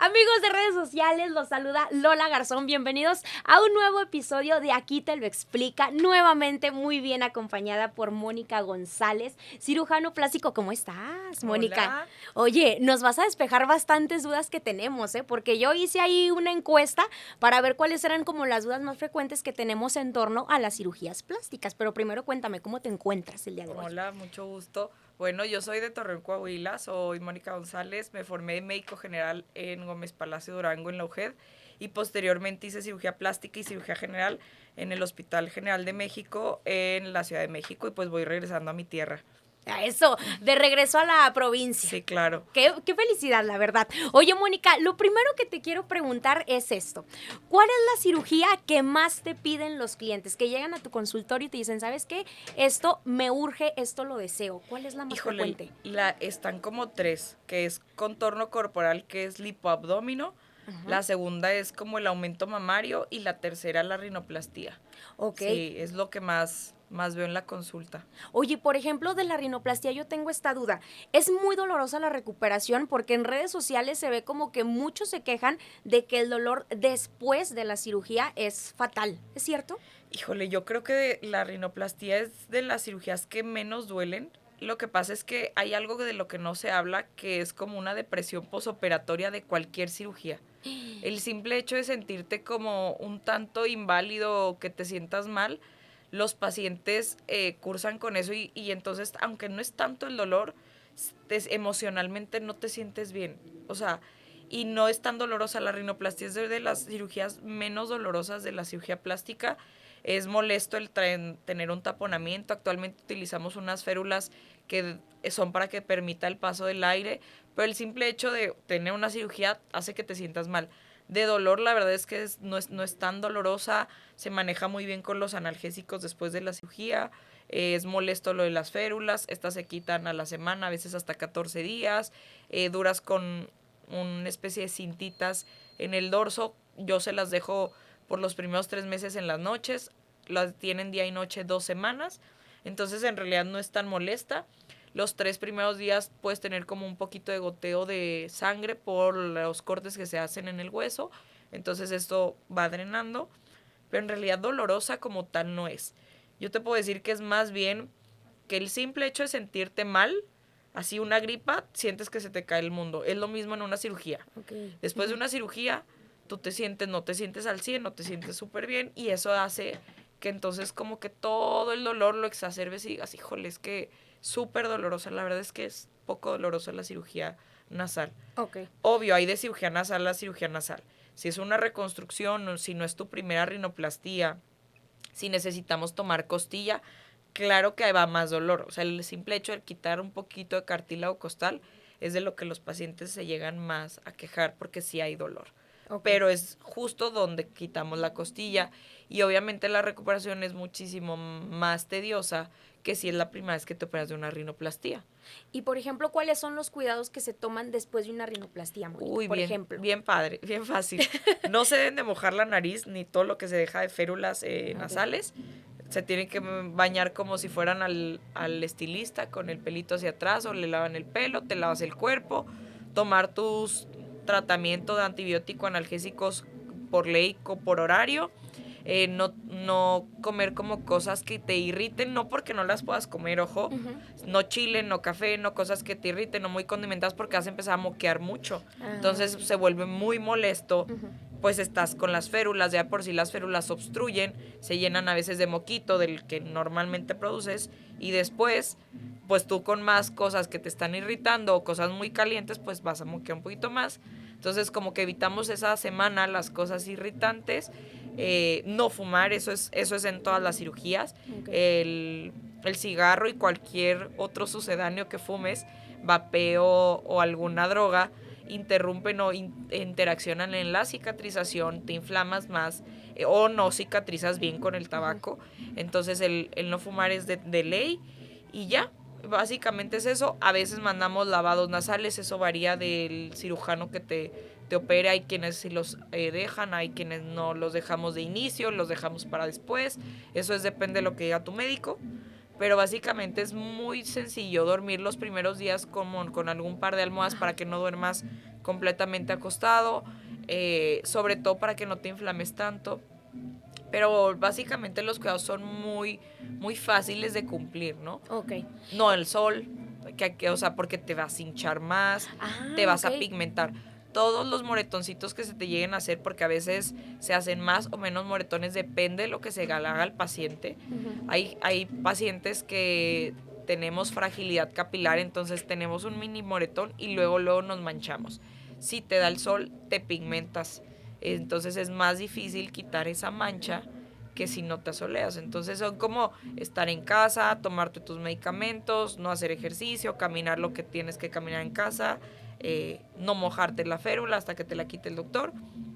Amigos de redes sociales, los saluda Lola Garzón. Bienvenidos a un nuevo episodio de Aquí te lo explica. Nuevamente muy bien acompañada por Mónica González, cirujano plástico. ¿Cómo estás, Mónica? Hola. Oye, nos vas a despejar bastantes dudas que tenemos, porque yo hice ahí una encuesta para ver cuáles eran como las dudas más frecuentes que tenemos en torno a las cirugías plásticas. Pero primero cuéntame, ¿cómo te encuentras el día de hoy? Hola, mucho gusto. Bueno, yo soy de Torreón, Coahuila, soy Mónica González, me formé de médico general en Gómez Palacio Durango, en la UGED, y posteriormente hice cirugía plástica y cirugía general en el Hospital General de México en la Ciudad de México, y pues voy regresando a mi tierra. A eso, de regreso a la provincia. Sí, claro. Qué felicidad, la verdad. Oye, Mónica, lo primero que te quiero preguntar es esto. ¿Cuál es la cirugía que más te piden los clientes? Que llegan a tu consultorio y te dicen, ¿sabes qué? Esto me urge, esto lo deseo. ¿Cuál es la más frecuente? Están como tres, que es contorno corporal, que es lipoabdómino. La segunda es como el aumento mamario y la tercera la rinoplastia. Ok. Sí, es lo que más veo en la consulta. Oye, por ejemplo, de la rinoplastia yo tengo esta duda. Es muy dolorosa la recuperación porque en redes sociales se ve como que muchos se quejan de que el dolor después de la cirugía es fatal. ¿Es cierto? Híjole, yo creo que la rinoplastia es de las cirugías que menos duelen. Lo que pasa es que hay algo de lo que no se habla, que es como una depresión posoperatoria de cualquier cirugía. El simple hecho de sentirte como un tanto inválido o que te sientas mal, los pacientes cursan con eso y entonces, aunque no es tanto el dolor, emocionalmente no te sientes bien. O sea, y no es tan dolorosa. La rinoplastia es de las cirugías menos dolorosas de la cirugía plástica. Es molesto el tener un taponamiento. Actualmente utilizamos unas férulas que son para que permita el paso del aire, pero el simple hecho de tener una cirugía hace que te sientas mal. De dolor, la verdad es que no es tan dolorosa, se maneja muy bien con los analgésicos después de la cirugía, es molesto lo de las férulas, estas se quitan a la semana, a veces hasta 14 días, duras con una especie de cintitas en el dorso. Yo se las dejo por los primeros 3 meses en las noches, las tienen día y noche 2 semanas, entonces en realidad no es tan molesta. Los 3 primeros días puedes tener como un poquito de goteo de sangre por los cortes que se hacen en el hueso, entonces esto va drenando, pero en realidad dolorosa como tal no es. Yo te puedo decir que es más bien que el simple hecho de sentirte mal, así una gripa, sientes que se te cae el mundo. Es lo mismo en una cirugía. Okay. Después de una cirugía, tú no te sientes al 100, no te sientes súper bien, y eso hace que entonces como que todo el dolor lo exacerbes y digas, híjole, es que súper dolorosa. La verdad es que es poco dolorosa la cirugía nasal. Okay. Obvio, hay de cirugía nasal a cirugía nasal. Si es una reconstrucción o si no es tu primera rinoplastia, si necesitamos tomar costilla, claro que va más dolor. O sea, el simple hecho de quitar un poquito de cartílago costal es de lo que los pacientes se llegan más a quejar porque sí hay dolor. Okay. Pero es justo donde quitamos la costilla y obviamente la recuperación es muchísimo más tediosa que si es la primera vez que te operas de una rinoplastia. Y, por ejemplo, ¿cuáles son los cuidados que se toman después de una rinoplastia, Mónica? Uy, por bien, ejemplo. Bien padre, bien fácil. No se deben de mojar la nariz ni todo lo que se deja de férulas nasales. Se tienen que bañar como si fueran al estilista con el pelito hacia atrás o le lavan el pelo, te lavas el cuerpo, tomar tus tratamientos de antibiótico analgésicos por ley o por horario. No comer como cosas que te irriten, no porque no las puedas comer, ojo, no chile, no café, no cosas que te irriten, no muy condimentadas porque vas a empezar a moquear mucho. Entonces se vuelve muy molesto, pues estás con las férulas, ya por si las férulas obstruyen, se llenan a veces de moquito del que normalmente produces y después, pues tú con más cosas que te están irritando o cosas muy calientes, pues vas a moquear un poquito más. Entonces como que evitamos esa semana las cosas irritantes. No fumar, eso es en todas las cirugías. Okay. El cigarro y cualquier otro sucedáneo que fumes, vapeo o alguna droga, interrumpen o interaccionan en la cicatrización, te inflamas más o no cicatrizas bien con el tabaco. Entonces el no fumar es de ley y ya. Básicamente es eso. A veces mandamos lavados nasales, eso varía del cirujano que te opera. Hay quienes sí los dejan, hay quienes no los dejamos de inicio, los dejamos para después. Eso depende de lo que diga tu médico. Pero básicamente es muy sencillo dormir los primeros días con algún par de almohadas para que no duermas completamente acostado, sobre todo para que no te inflames tanto. Pero básicamente los cuidados son muy, muy fáciles de cumplir, ¿no? Ok. No el sol, o sea, porque te vas a hinchar más, te vas a pigmentar. Todos los moretoncitos que se te lleguen a hacer, porque a veces se hacen más o menos moretones, depende de lo que se haga al paciente. Hay pacientes que tenemos fragilidad capilar, entonces tenemos un mini moretón y luego nos manchamos. Si te da el sol, te pigmentas. Entonces es más difícil quitar esa mancha que si no te asoleas. Entonces son como estar en casa, tomarte tus medicamentos, no hacer ejercicio, caminar lo que tienes que caminar en casa, no mojarte la férula hasta que te la quite el doctor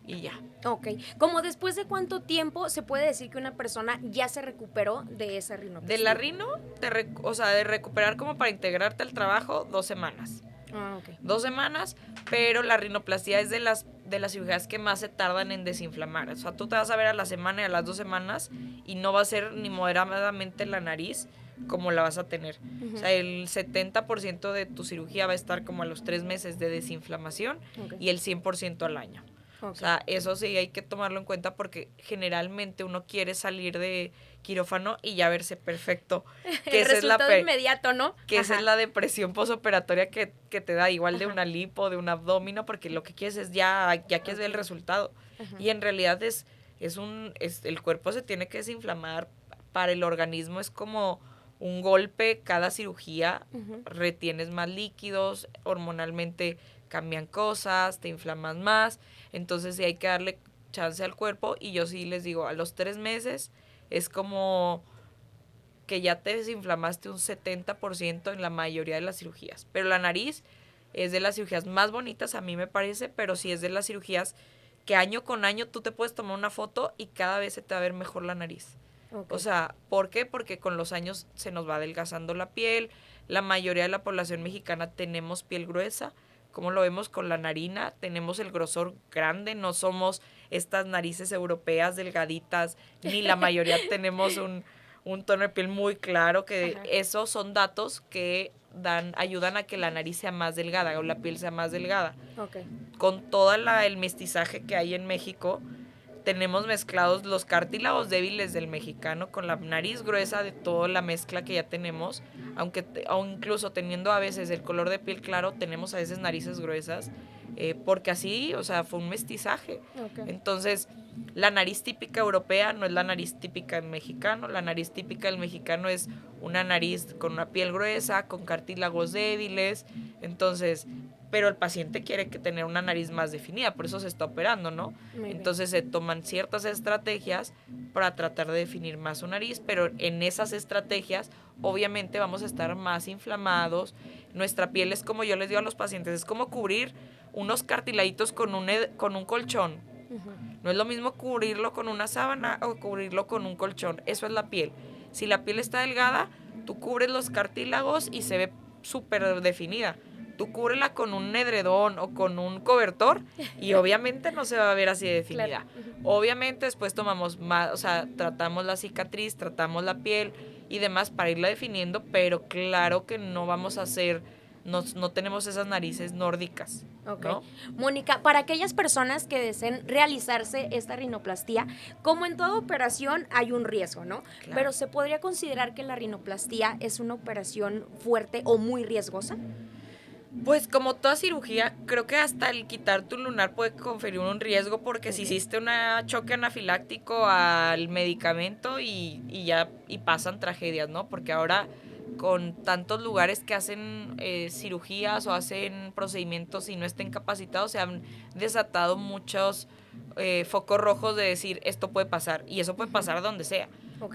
y ya. Ok. ¿Como después de cuánto tiempo se puede decir que una persona ya se recuperó de esa rinoplastia? De la rino, de recuperar como para integrarte al trabajo, 2 semanas. Ok. 2 semanas, pero la rinoplastia es de las cirugías que más se tardan en desinflamar. O sea, tú te vas a ver a la semana y a las 2 semanas y no va a ser ni moderadamente la nariz como la vas a tener. O sea, el 70% de tu cirugía va a estar como a los 3 meses de desinflamación y el 100% al año. O sea, eso sí hay que tomarlo en cuenta porque generalmente uno quiere salir de quirófano y ya verse perfecto. Que el resultado inmediato, ¿no? Que esa es la depresión posoperatoria que te da, igual de una lipo, de un abdomen, porque lo que quieres es ya quieres ver el resultado. Y en realidad el cuerpo se tiene que desinflamar. Para el organismo es como un golpe cada cirugía, retienes más líquidos, hormonalmente cambian cosas, te inflamas más, entonces sí hay que darle chance al cuerpo y yo sí les digo, a los 3 meses es como que ya te desinflamaste un 70% en la mayoría de las cirugías, pero la nariz es de las cirugías más bonitas a mí me parece, pero sí es de las cirugías que año con año tú te puedes tomar una foto y cada vez se te va a ver mejor la nariz. O sea, ¿por qué? Porque con los años se nos va adelgazando la piel, la mayoría de la población mexicana tenemos piel gruesa, como lo vemos con la narina, tenemos el grosor grande, no somos estas narices europeas delgaditas, ni la mayoría tenemos un tono de piel muy claro, que esos son datos que ayudan a que la nariz sea más delgada o la piel sea más delgada. Con todo el mestizaje que hay en México, tenemos mezclados los cartílagos débiles del mexicano con la nariz gruesa de toda la mezcla que ya tenemos, o incluso teniendo a veces el color de piel claro, tenemos a veces narices gruesas, porque así, o sea, fue un mestizaje. Entonces, la nariz típica europea no es la nariz típica del mexicano, la nariz típica del mexicano es una nariz con una piel gruesa, con cartílagos débiles, entonces, pero el paciente quiere tener una nariz más definida, por eso se está operando, ¿no? Entonces se toman ciertas estrategias para tratar de definir más su nariz, pero en esas estrategias obviamente vamos a estar más inflamados, nuestra piel es como yo les digo a los pacientes, es como cubrir unos cartiladitos con un colchón. No es lo mismo cubrirlo con una sábana o cubrirlo con un colchón, eso es la piel. Si la piel está delgada, tú cubres los cartílagos y se ve súper definida. Tú cúbrela con un edredón o con un cobertor y obviamente no se va a ver así de definida. Claro. Obviamente después tomamos más, o sea, tratamos la cicatriz, tratamos la piel y demás para irla definiendo, pero claro que no vamos a hacer, no tenemos esas narices nórdicas. ¿No? Mónica, para aquellas personas que deseen realizarse esta rinoplastia, como en toda operación hay un riesgo, ¿no? Claro. Pero ¿se podría considerar que la rinoplastia es una operación fuerte o muy riesgosa? Pues como toda cirugía, creo que hasta el quitar tu lunar puede conferir un riesgo porque si hiciste un choque anafiláctico al medicamento y pasan tragedias, ¿no? Porque ahora con tantos lugares que hacen cirugías o hacen procedimientos y no estén capacitados, se han desatado muchos focos rojos de decir esto puede pasar y eso puede pasar donde sea.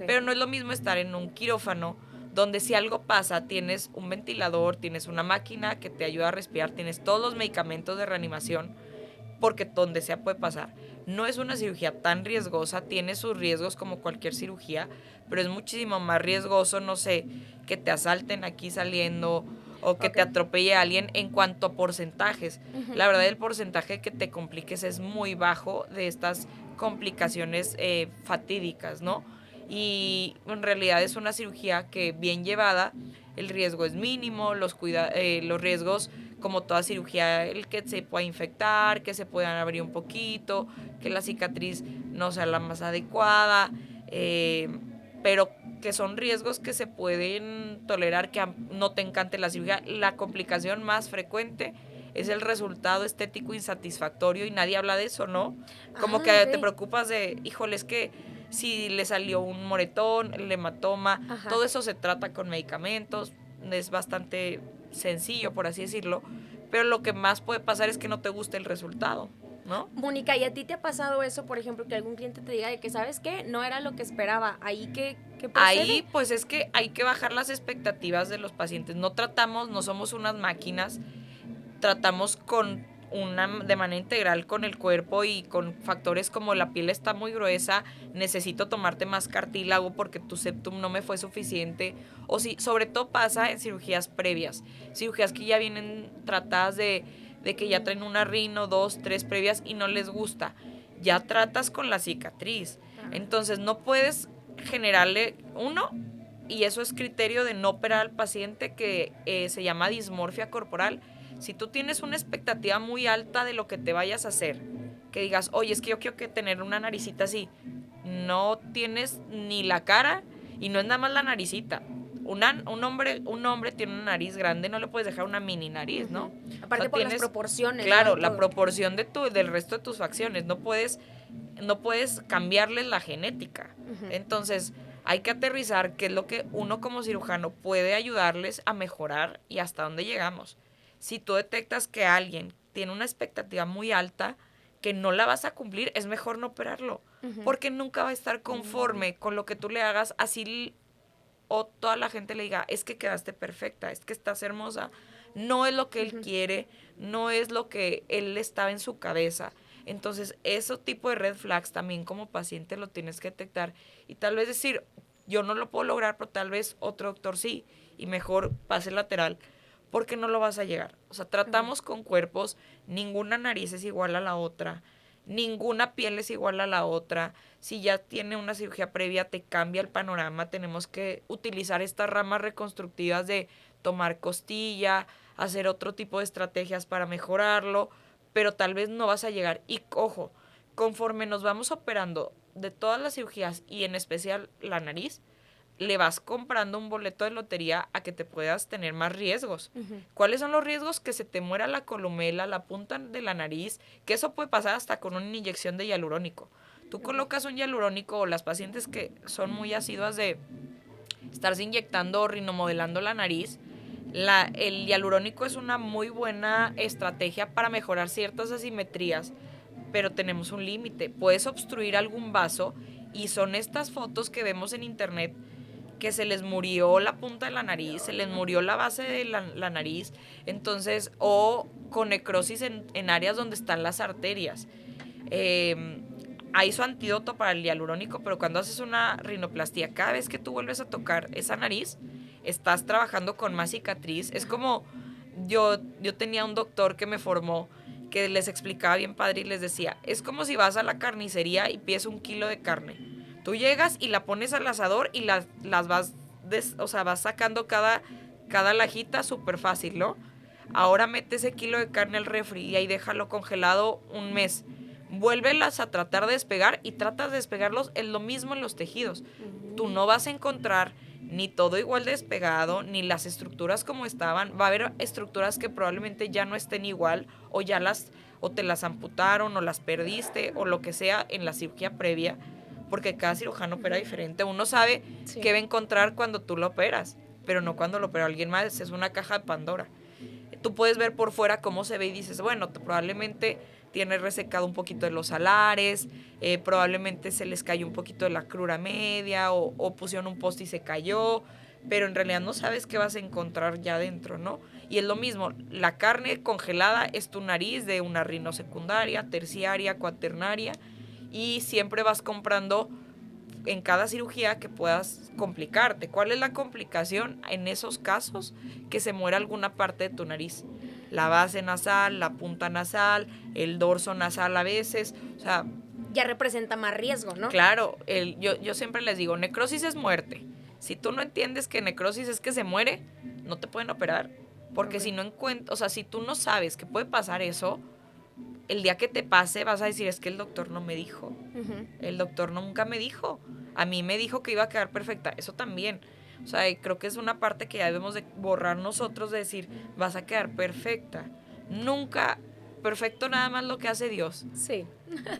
Pero no es lo mismo estar en un quirófano donde si algo pasa, tienes un ventilador, tienes una máquina que te ayuda a respirar, tienes todos los medicamentos de reanimación, porque donde sea puede pasar. No es una cirugía tan riesgosa, tiene sus riesgos como cualquier cirugía, pero es muchísimo más riesgoso, no sé, que te asalten aquí saliendo o que te atropelle alguien en cuanto a porcentajes. La verdad, el porcentaje que te compliques es muy bajo de estas complicaciones fatídicas, ¿no? Y en realidad es una cirugía que bien llevada, el riesgo es mínimo, los riesgos como toda cirugía, el que se pueda infectar, que se puedan abrir un poquito, que la cicatriz no sea la más adecuada, pero que son riesgos que se pueden tolerar, que no te encante la cirugía. La complicación más frecuente es el resultado estético insatisfactorio y nadie habla de eso, ¿no? Como que ok. te preocupas de, híjole, es que si le salió un moretón, el hematoma, Ajá. todo eso se trata con medicamentos, es bastante sencillo, por así decirlo, pero lo que más puede pasar es que no te guste el resultado, ¿no? Mónica, ¿y a ti te ha pasado eso, por ejemplo, que algún cliente te diga de que, ¿sabes qué? No era lo que esperaba. ¿Ahí qué procede? Ahí, pues es que hay que bajar las expectativas de los pacientes. No somos unas máquinas, tratamos de manera integral con el cuerpo y con factores como la piel está muy gruesa, necesito tomarte más cartílago porque tu septum no me fue suficiente. O si, sobre todo pasa en cirugías previas, cirugías que ya vienen tratadas de que ya traen una rino, 2, 3 previas y no les gusta. Ya tratas con la cicatriz. Entonces no puedes generarle y eso es criterio de no operar al paciente, que se llama dismorfia corporal. Si tú tienes una expectativa muy alta de lo que te vayas a hacer, que digas, oye, es que yo quiero tener una naricita así, no tienes ni la cara y no es nada más la naricita. Un hombre tiene una nariz grande, no le puedes dejar una mini nariz, ¿no? Aparte, o sea, por las proporciones. Claro, ¿no? la proporción del resto de tus facciones. No puedes cambiarles la genética. Entonces, hay que aterrizar qué es lo que uno como cirujano puede ayudarles a mejorar y hasta dónde llegamos. Si tú detectas que alguien tiene una expectativa muy alta, que no la vas a cumplir, es mejor no operarlo, porque nunca va a estar conforme con lo que tú le hagas, así o toda la gente le diga, es que quedaste perfecta, es que estás hermosa. No es lo que él quiere, no es lo que él estaba en su cabeza. Entonces, ese tipo de red flags también como paciente lo tienes que detectar y tal vez decir, yo no lo puedo lograr, pero tal vez otro doctor sí, y mejor pase lateral, porque no lo vas a llegar. O sea, tratamos con cuerpos, ninguna nariz es igual a la otra, ninguna piel es igual a la otra. Si ya tiene una cirugía previa, te cambia el panorama. Tenemos que utilizar estas ramas reconstructivas de tomar costilla, hacer otro tipo de estrategias para mejorarlo, pero tal vez no vas a llegar. Y ojo, conforme nos vamos operando de todas las cirugías y en especial la nariz, le vas comprando un boleto de lotería a que te puedas tener más riesgos. ¿Cuáles son los riesgos? Que se te muera la columela, la punta de la nariz, que eso puede pasar hasta con una inyección de hialurónico. Tú colocas un hialurónico, o las pacientes que son muy asiduas de estarse inyectando o rinomodelando la nariz, el hialurónico es una muy buena estrategia para mejorar ciertas asimetrías, pero tenemos un límite. Puedes obstruir algún vaso y son estas fotos que vemos en internet que se les murió la punta de la nariz, se les murió la base de la nariz, entonces, o con necrosis en áreas donde están las arterias. Hay su antídoto para el hialurónico, pero cuando haces una rinoplastia, cada vez que tú vuelves a tocar esa nariz, estás trabajando con más cicatriz. Es como, yo tenía un doctor que me formó, que les explicaba bien padre y les decía, es como si vas a la carnicería y pides 1 kilo de carne. Tú llegas y la pones al asador y las vas sacando cada lajita súper fácil, ¿no? Ahora mete ese kilo de carne al refri y ahí déjalo congelado 1 mes. Vuélvelas a tratar de despegar y tratas de despegarlos, es lo mismo en los tejidos. Tú no vas a encontrar ni todo igual despegado, ni las estructuras como estaban. Va a haber estructuras que probablemente ya no estén igual o te las amputaron o las perdiste o lo que sea en la cirugía previa, porque cada cirujano opera diferente. Uno sabe qué va a encontrar cuando tú lo operas, pero no cuando lo opera alguien más. Es una caja de Pandora. Tú puedes ver por fuera cómo se ve y dices, bueno, probablemente tiene resecado un poquito de los alares, probablemente se les cayó un poquito de la crura media o pusieron un poste y se cayó, pero en realidad no sabes qué vas a encontrar ya adentro, ¿no? Y es lo mismo, la carne congelada es tu nariz de una rino secundaria, terciaria, cuaternaria, y siempre vas comprando en cada cirugía que puedas complicarte. ¿Cuál es la complicación en esos casos? Que se muera alguna parte de tu nariz. La base nasal, la punta nasal, el dorso nasal a veces, o sea... Ya representa más riesgo, ¿no? Claro, yo siempre les digo, necrosis es muerte. Si tú no entiendes que necrosis es que se muere, no te pueden operar. Porque si no encuentras, o sea, si tú no sabes que puede pasar eso, el día que te pase vas a decir, es que el doctor no me dijo. El doctor nunca me dijo. A mí me dijo que iba a quedar perfecta. Eso también. O sea, creo que es una parte que ya debemos de borrar nosotros, de decir, vas a quedar perfecta. Nunca, perfecto nada más lo que hace Dios. Sí.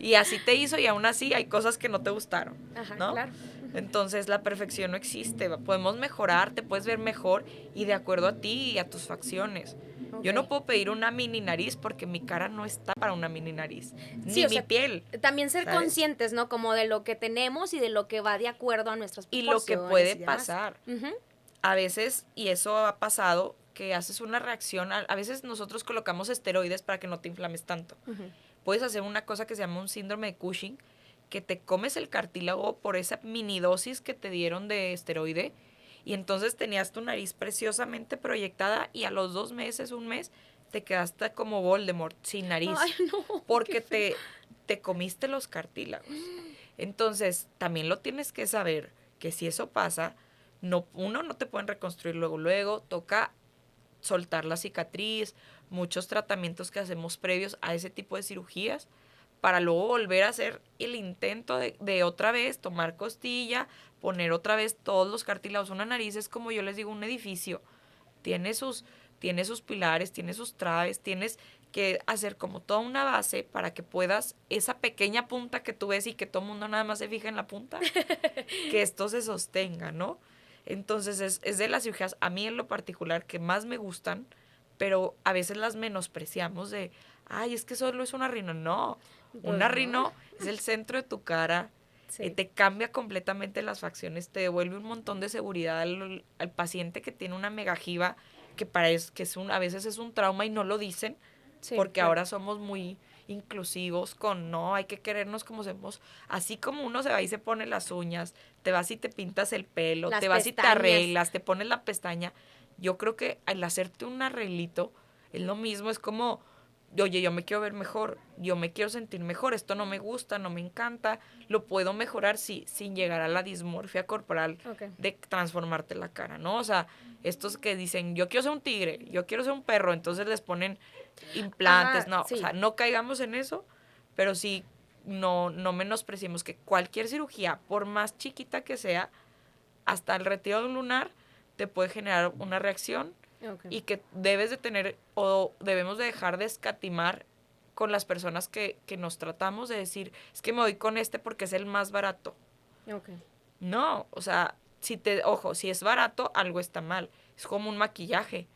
Y así te hizo y aún así hay cosas que no te gustaron. Ajá, ¿no? claro. Entonces la perfección no existe. Podemos mejorar, te puedes ver mejor y de acuerdo a ti y a tus facciones. Yo no puedo pedir una mini nariz porque mi cara no está para una mini nariz. Sí, ni o mi sea, piel. También ser ¿sabes? conscientes, ¿no? Como de lo que tenemos y de lo que va de acuerdo a nuestras Y proporciones. lo que puede y demás. pasar. Ujú. A veces, y eso ha pasado, que haces una reacción. A veces nosotros colocamos esteroides para que no te inflames tanto. Puedes hacer una cosa que se llama un síndrome de Cushing, que te comes el cartílago por esa mini dosis que te dieron de esteroide. Y entonces tenías tu nariz preciosamente proyectada y a los 2 meses, 1 mes, te quedaste como Voldemort, sin nariz. Ay, no. Porque te comiste los cartílagos. Entonces, también lo tienes que saber, que si eso pasa, no te pueden reconstruir luego, toca soltar la cicatriz, muchos tratamientos que hacemos previos a ese tipo de cirugías, para luego volver a hacer el intento de otra vez tomar costilla, poner otra vez todos los cartílagos. Una nariz es, como yo les digo, un edificio. Tiene sus pilares, tiene sus traves, tienes que hacer como toda una base para que puedas, esa pequeña punta que tú ves y que todo el mundo nada más se fija en la punta, que esto se sostenga, ¿no? Entonces es de las cirugías, a mí en lo particular, que más me gustan, pero a veces las menospreciamos de, ay, es que solo es una rino. No, una rino es el centro de tu cara, Sí. te cambia completamente las facciones, te devuelve un montón de seguridad al paciente que tiene una megajiba, que a veces es un trauma y no lo dicen, Sí, porque claro. ahora somos muy inclusivos con, no, hay que querernos como somos, así como uno se va y se pone las uñas, te vas y te pintas el pelo, Las te vas y te pestañas. arreglas, te pones la pestaña. Yo creo que al hacerte un arreglito es lo mismo, es como, oye, yo me quiero ver mejor, yo me quiero sentir mejor, esto no me gusta, no me encanta, lo puedo mejorar sin llegar a la dismorfia corporal de transformarte la cara, ¿no? O sea, estos que dicen, yo quiero ser un tigre, yo quiero ser un perro, entonces les ponen implantes, Ajá, no, sí. o sea, no caigamos en eso, pero sí no menospreciemos que cualquier cirugía, por más chiquita que sea, hasta el retiro de un lunar te puede generar una reacción y que debes de tener o debemos de dejar de escatimar con las personas que nos tratamos, de decir, es que me voy con este porque es el más barato. No, o sea, si es barato, algo está mal. Es como un maquillaje.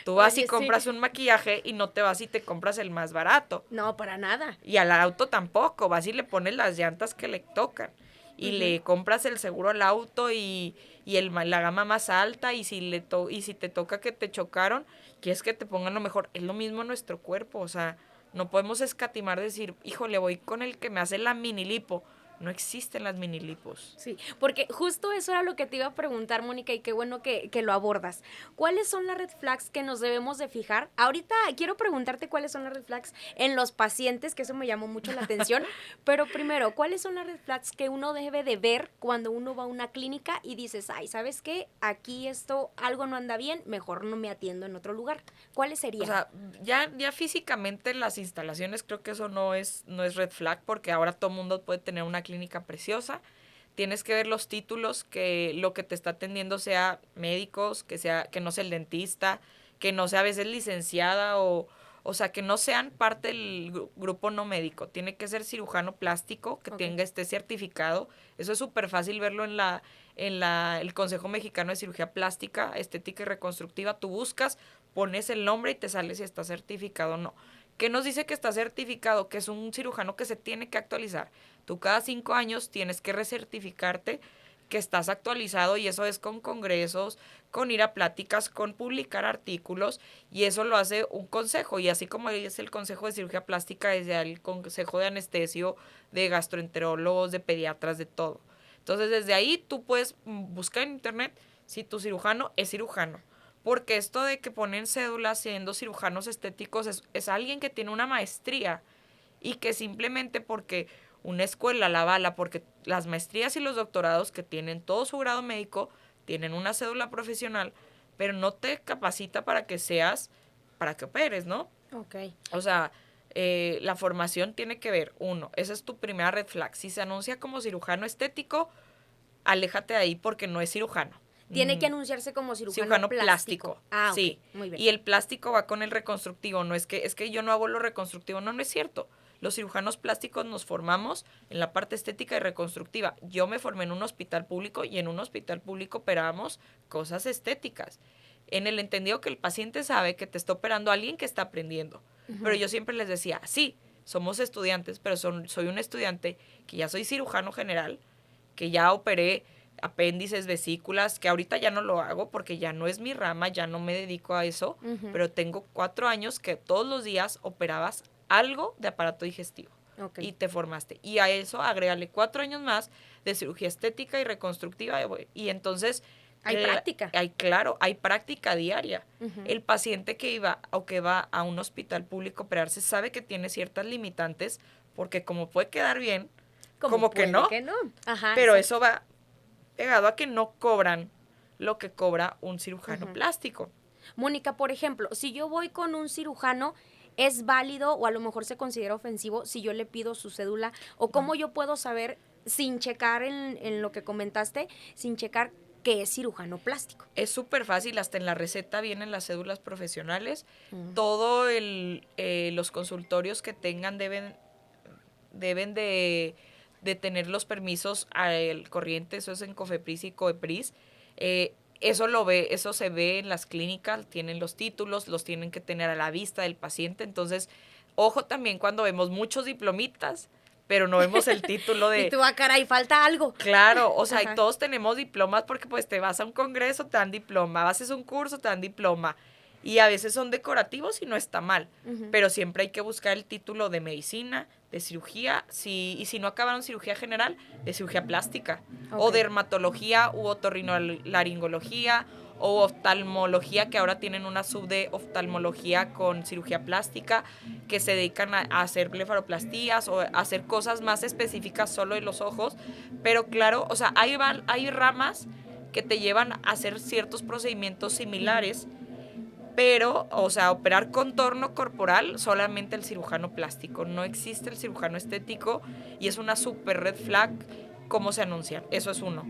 Tú vas Oye, y compras sí. un maquillaje y no te vas y te compras el más barato. No, para nada. Y al auto tampoco, vas y le pones las llantas que le tocan. Y le compras el seguro al auto y la gama más alta. Y si te toca que te chocaron, quieres que te pongan lo mejor. Es lo mismo en nuestro cuerpo. O sea, no podemos escatimar decir, híjole, voy con el que me hace la mini lipo. No existen las mini lipos. Sí, porque justo eso era lo que te iba a preguntar, Mónica, y qué bueno que lo abordas. ¿Cuáles son las red flags que nos debemos de fijar? Ahorita quiero preguntarte cuáles son las red flags en los pacientes, que eso me llamó mucho la atención, pero primero, ¿cuáles son las red flags que uno debe de ver cuando uno va a una clínica y dices, ay, ¿sabes qué? Aquí algo no anda bien, mejor no me atiendo en otro lugar. ¿Cuáles serían? O sea, ya físicamente las instalaciones creo que eso no es red flag, porque ahora todo mundo puede tener una clínica preciosa. Tienes que ver los títulos, que lo que te está atendiendo sea médicos, que no sea el dentista, que no sea a veces licenciada o sea, que no sean parte del grupo no médico. Tiene que ser cirujano plástico, que esté certificado. Eso es súper fácil verlo en el Consejo Mexicano de Cirugía Plástica, Estética y Reconstructiva. Tú buscas, pones el nombre y te sale si está certificado o no. ¿Qué nos dice que está certificado? Que es un cirujano que se tiene que actualizar. Tú cada 5 años tienes que recertificarte que estás actualizado, y eso es con congresos, con ir a pláticas, con publicar artículos, y eso lo hace un consejo. Y así como es el Consejo de Cirugía Plástica, es el Consejo de Anestesio, de gastroenterólogos, de pediatras, de todo. Entonces, desde ahí tú puedes buscar en internet si tu cirujano es cirujano. Porque esto de que ponen cédulas siendo cirujanos estéticos es alguien que tiene una maestría, y que simplemente porque una escuela la avala, porque las maestrías y los doctorados que tienen todo su grado médico tienen una cédula profesional, pero no te capacita para que operes, ¿no? Ok. O sea, la formación tiene que ver, uno, esa es tu primera red flag. Si se anuncia como cirujano estético, aléjate de ahí porque no es cirujano. Tiene que anunciarse como cirujano, Cirujano plástico. plástico. Ah, sí. ok, muy bien. Y el plástico va con el reconstructivo. No es que yo no hago lo reconstructivo. No, no es cierto. Los cirujanos plásticos nos formamos en la parte estética y reconstructiva. Yo me formé en un hospital público y en un hospital público operábamos cosas estéticas. En el entendido que el paciente sabe que te está operando alguien que está aprendiendo. Pero yo siempre les decía, sí, somos estudiantes, pero soy un estudiante que ya soy cirujano general, que ya operé apéndices, vesículas, que ahorita ya no lo hago porque ya no es mi rama, ya no me dedico a eso, pero tengo 4 años que todos los días operabas algo de aparato digestivo. Okay. Y te formaste. Y a eso agrégale 4 años más de cirugía estética y reconstructiva. Y entonces... Hay práctica. Claro, hay práctica diaria. El paciente que iba o que va a un hospital público a operarse sabe que tiene ciertas limitantes porque como puede quedar bien, como que no. Ajá, pero exacto. eso va pegado a que no cobran lo que cobra un cirujano plástico. Mónica, por ejemplo, si yo voy con un cirujano, ¿es válido o a lo mejor se considera ofensivo si yo le pido su cédula? ¿O cómo yo puedo saber, sin checar en lo que comentaste, sin checar que es cirujano plástico? Es súper fácil, hasta en la receta vienen las cédulas profesionales. Todo los consultorios que tengan deben de tener los permisos al corriente, eso es en COFEPRIS y COEPRIS. Eso se ve en las clínicas, tienen los títulos, los tienen que tener a la vista del paciente. Entonces, ojo también cuando vemos muchos diplomitas, pero no vemos el título de... Y tú, caray, falta algo. Claro, o sea, y todos tenemos diplomas porque pues te vas a un congreso, te dan diploma, haces un curso, te dan diploma. Y a veces son decorativos y no está mal, pero siempre hay que buscar el título de medicina, de cirugía, y si no acabaron cirugía general, de cirugía plástica, o dermatología u otorrinolaringología, o oftalmología, que ahora tienen una sub de oftalmología con cirugía plástica, que se dedican a hacer blefaroplastías o a hacer cosas más específicas solo de los ojos. Pero claro, o sea, hay ramas que te llevan a hacer ciertos procedimientos similares, pero, o sea, operar contorno corporal solamente el cirujano plástico. No existe el cirujano estético y es una super red flag cómo se anuncian. Eso es uno.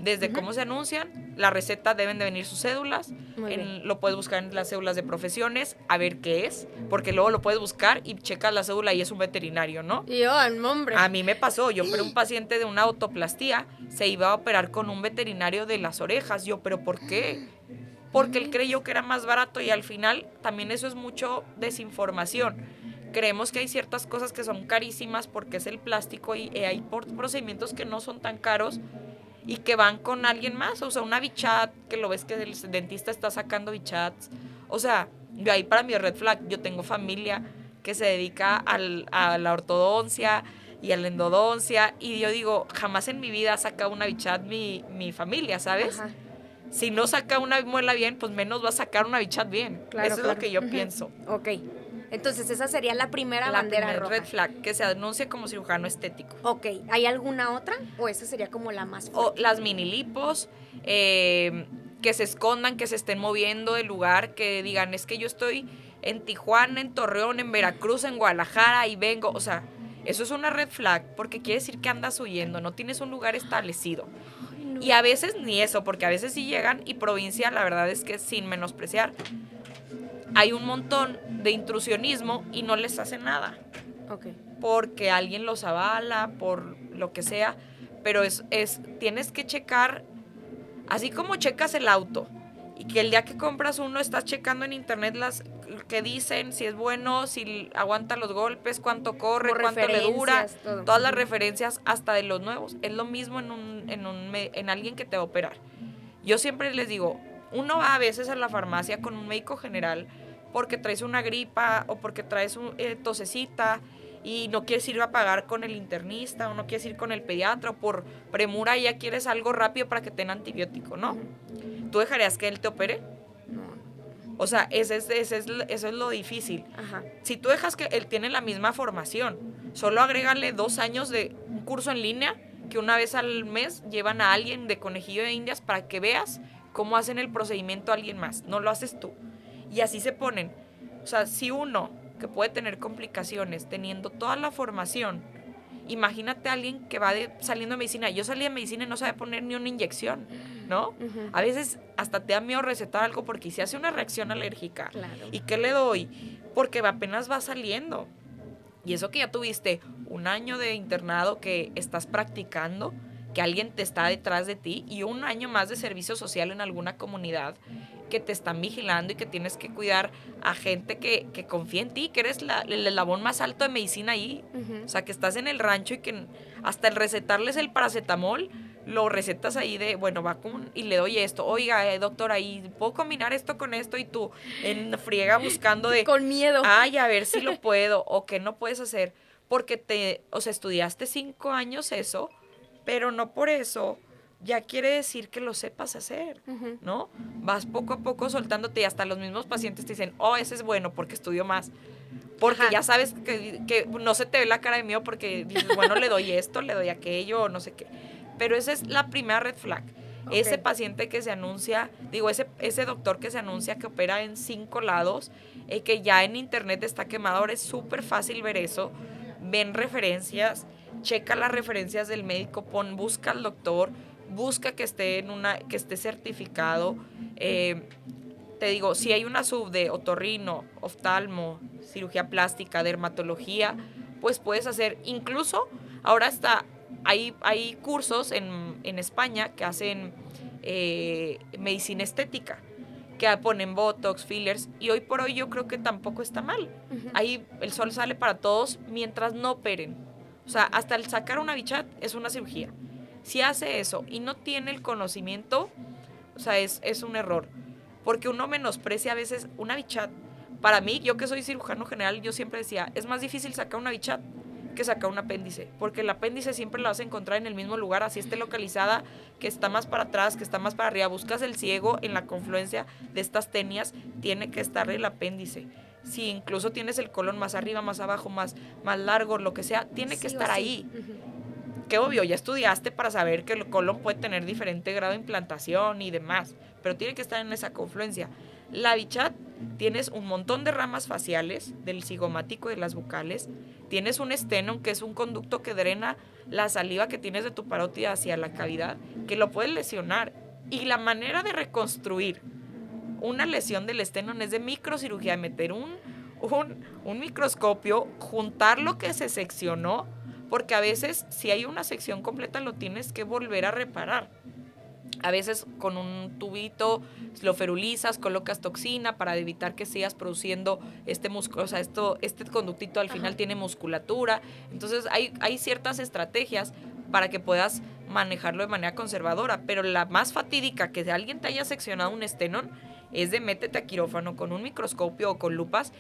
Desde cómo se anuncian, la receta deben de venir sus cédulas. Lo puedes buscar en las cédulas de profesiones, a ver qué es, porque luego lo puedes buscar y checas la cédula y es un veterinario, ¿no? Y yo, el nombre. A mí me pasó, yo operé un paciente de una autoplastía, se iba a operar con un veterinario de las orejas. Yo, ¿pero por qué? Porque él creyó que era más barato y al final también eso es mucho desinformación. Creemos que hay ciertas cosas que son carísimas porque es el plástico y hay procedimientos que no son tan caros y que van con alguien más. O sea, una bichat, que lo ves que el dentista está sacando bichats. O sea, yo ahí para mi red flag, yo tengo familia que se dedica a la ortodoncia y a la endodoncia y yo digo, jamás en mi vida ha sacado una bichat mi familia, ¿sabes? Ajá. Si no saca una muela bien, pues menos va a sacar una bichat bien. Claro, eso es lo que yo pienso. Ok. Entonces, esa sería la primera bandera roja. Red flag, que se anuncie como cirujano estético. Ok. ¿Hay alguna otra? ¿O esa sería como la más fuerte? O las minilipos, que se escondan, que se estén moviendo del lugar, que digan, es que yo estoy en Tijuana, en Torreón, en Veracruz, en Guadalajara y vengo. O sea, eso es una red flag, porque quiere decir que andas huyendo, no tienes un lugar establecido. Y a veces ni eso, porque a veces sí llegan y provincia, la verdad es que sin menospreciar, hay un montón de intrusionismo y no les hace nada. Porque alguien los avala, por lo que sea, pero tienes que checar, así como checas el auto, y que el día que compras uno estás checando en internet las que dicen, si es bueno, si aguanta los golpes, cuánto corre, cuánto le dura, todo. Todas las referencias hasta de los nuevos. Es lo mismo en alguien que te va a operar. Yo siempre les digo, uno va a veces a la farmacia con un médico general porque traes una gripa o porque traes tosecita y no quieres ir a pagar con el internista o no quieres ir con el pediatra o por premura ya quieres algo rápido para que tenga antibiótico, ¿no? ¿Tú dejarías que él te opere? No. O sea, eso es lo difícil. Ajá. Si tú dejas que él tiene la misma formación, solo agrégale 2 años de un curso en línea que una vez al mes llevan a alguien de conejillo de indias para que veas cómo hacen el procedimiento alguien más, no lo haces tú. Y así se ponen. O sea, si uno que puede tener complicaciones teniendo toda la formación, imagínate a alguien que va saliendo de medicina. Yo salí de medicina y no sabía poner ni una inyección, ¿no? Ujú. A veces hasta te da miedo recetar algo porque si hace una reacción alérgica. Claro. ¿Y qué le doy? Porque apenas va saliendo. Y eso que ya tuviste un año de internado que estás practicando, que alguien te está detrás de ti, y un año más de servicio social en alguna comunidad que te están vigilando y que tienes que cuidar a gente que confía en ti, que eres el eslabón más alto de medicina ahí. Ujú. O sea, que estás en el rancho y que hasta el recetarles el paracetamol, lo recetas ahí de, bueno, va con, y le doy esto. Oiga, doctor, ahí, ¿puedo combinar esto con esto? Y tú en friega buscando de, Con miedo. ay, a ver si lo puedo o qué no puedes hacer. Porque o sea, estudiaste 5 años eso, pero no por eso ya quiere decir que lo sepas hacer, Ujú. ¿no? Vas poco a poco soltándote y hasta los mismos pacientes te dicen, oh, ese es bueno porque estudió más. Porque Ajá. ya sabes que no se te ve la cara de miedo porque dices, bueno, le doy esto, le doy aquello, o no sé qué. Pero esa es la primera red flag. Ok. Ese paciente que se anuncia, digo, ese doctor que se anuncia que opera en 5 lados, que ya en internet está quemado, ahora es súper fácil ver eso. Ven referencias, checa las referencias del médico, busca al doctor, busca que esté que esté certificado. Te digo, si hay una sub de otorrino, oftalmo, cirugía plástica, dermatología, pues puedes hacer, incluso ahora hay cursos en España que hacen medicina estética, que ponen botox, fillers, y hoy por hoy yo creo que tampoco está mal. Ujú. Ahí el sol sale para todos mientras no operen. O sea, hasta el sacar una bichad es una cirugía. Si hace eso y no tiene el conocimiento, o sea, es un error. Porque uno menosprecia a veces una bichad. Para mí, yo que soy cirujano general, yo siempre decía, es más difícil sacar una bichad que sacar un apéndice. Porque el apéndice siempre lo vas a encontrar en el mismo lugar, así esté localizada, que está más para atrás, que está más para arriba. Buscas el ciego en la confluencia de estas tenias, tiene que estar el apéndice. Si incluso tienes el colon más arriba, más abajo, más largo, lo que sea, tiene que Sí o estar sí. ahí. Ujú. Que obvio, ya estudiaste para saber que el colon puede tener diferente grado de implantación y demás, pero tiene que estar en esa confluencia. La bichad, tienes un montón de ramas faciales, del cigomático y de las bucales, tienes un esteno, que es un conducto que drena la saliva que tienes de tu parótida hacia la cavidad, que lo puedes lesionar. Y la manera de reconstruir una lesión del esteno es de microcirugía, de meter un microscopio, juntar lo que se seccionó, porque a veces si hay una sección completa lo tienes que volver a reparar. A veces con un tubito lo ferulizas, colocas toxina para evitar que sigas produciendo este músculo, o sea, este conductito al final tiene musculatura. Entonces hay ciertas estrategias para que puedas manejarlo de manera conservadora, pero la más fatídica que de alguien te haya seccionado un estenón es de métete a quirófano con un microscopio o con lupas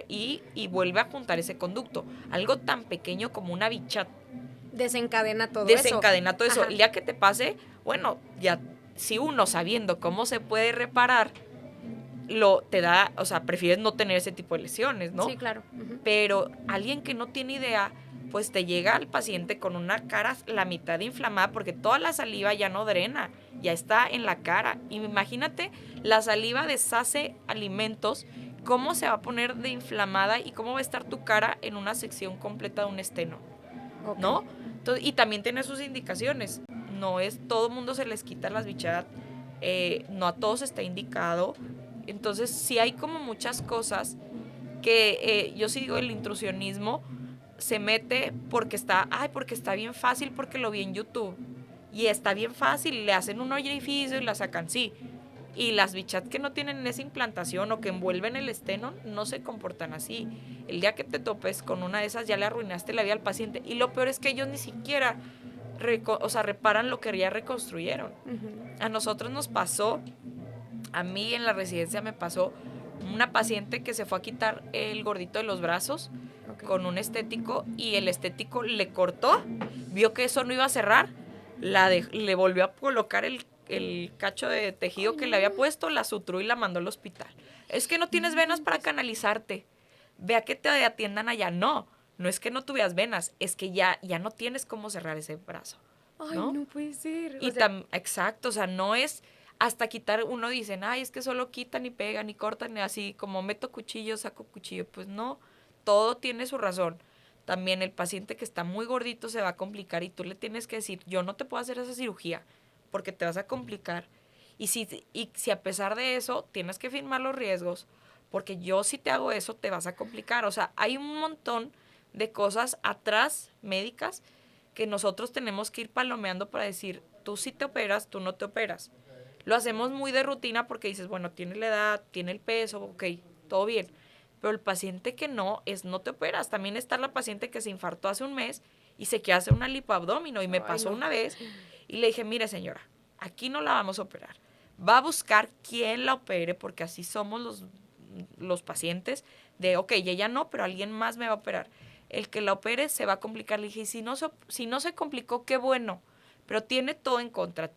y vuelve a juntar ese conducto. Algo tan pequeño como una bichad Desencadena todo desencadena todo eso. Ajá. El día que te pase, bueno, ya si uno sabiendo cómo se puede reparar, te da, o sea, prefieres no tener ese tipo de lesiones, ¿no? Sí, claro. Ujú. Pero alguien que no tiene idea, pues te llega al paciente con una cara la mitad inflamada porque toda la saliva ya no drena, ya está en la cara. Y imagínate, la saliva deshace alimentos, cómo se va a poner de inflamada y cómo va a estar tu cara en una sección completa de un esteno, Ok. ¿no? Entonces, y también tiene sus indicaciones. No es todo mundo se les quita las bichad, no a todos está indicado. Entonces, sí hay como muchas cosas que yo sí digo, el intrusionismo se mete porque está bien fácil, porque lo vi en YouTube. Y está bien fácil, le hacen un orificio y la sacan, sí. Y las bichad que no tienen esa implantación o que envuelven el esteno no se comportan así. El día que te topes con una de esas ya le arruinaste la vida al paciente. Y lo peor es que ellos ni siquiera reparan lo que ya reconstruyeron. Ujú. A nosotros nos pasó, a mí en la residencia me pasó una paciente que se fue a quitar el gordito de los brazos con un estético y el estético le cortó, vio que eso no iba a cerrar, le volvió a colocar el cacho de tejido que le había puesto, la suturó y la mandó al hospital. Es que no tienes venas para canalizarte, ve a que te atiendan allá. No es que no tuvieras venas, es que ya no tienes cómo cerrar ese brazo, Ay, ¿no? no puede ser. Y exacto, o sea, no es, hasta quitar, uno dicen, ay, es que solo quitan y pegan y cortan y así, como meto cuchillo, saco cuchillo. Pues no, todo tiene su razón. También el paciente que está muy gordito se va a complicar y tú le tienes que decir, yo no te puedo hacer esa cirugía porque te vas a complicar. Y si a pesar de eso tienes que firmar los riesgos, porque yo si te hago eso te vas a complicar. O sea, hay un montón de cosas atrás médicas que nosotros tenemos que ir palomeando para decir, tú sí te operas, tú no te operas. Lo hacemos muy de rutina porque dices, bueno, tiene la edad, tiene el peso, ok, todo bien. Pero el paciente que no, no te operas. También está la paciente que se infartó hace un mes y se quiere hacer una lipoabdomino. Y me pasó una vez y le dije, mire señora, aquí no la vamos a operar. Va a buscar quién la opere porque así somos los pacientes de, ok, ella no, pero alguien más me va a operar. El que la opere se va a complicar. Le dije, y si no se complicó, qué bueno. Pero tiene todo en contra.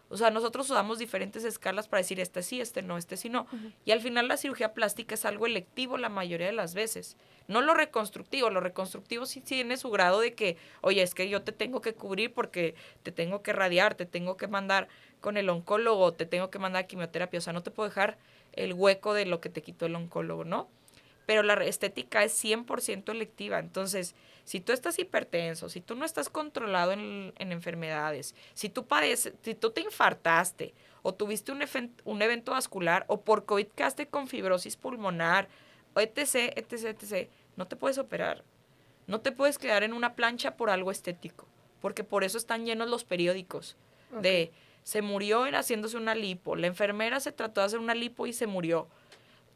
O sea, nosotros usamos diferentes escalas para decir este sí, este no, este sí no. Uh-huh. Y al final la cirugía plástica es algo electivo la mayoría de las veces. No lo reconstructivo. Lo reconstructivo sí tiene su grado de que, oye, es que yo te tengo que cubrir porque te tengo que radiar, te tengo que mandar con el oncólogo, te tengo que mandar a quimioterapia. O sea, no te puedo dejar el hueco de lo que te quitó el oncólogo, ¿no? Pero la estética es 100% electiva. Entonces, si tú estás hipertenso, si tú no estás controlado en enfermedades, si tú te infartaste o tuviste un evento vascular o por COVID quedaste con fibrosis pulmonar, etc., etc., etc., no te puedes operar. No te puedes quedar en una plancha por algo estético, porque por eso están llenos los periódicos de se murió haciéndose una lipo, la enfermera se trató de hacer una lipo y se murió.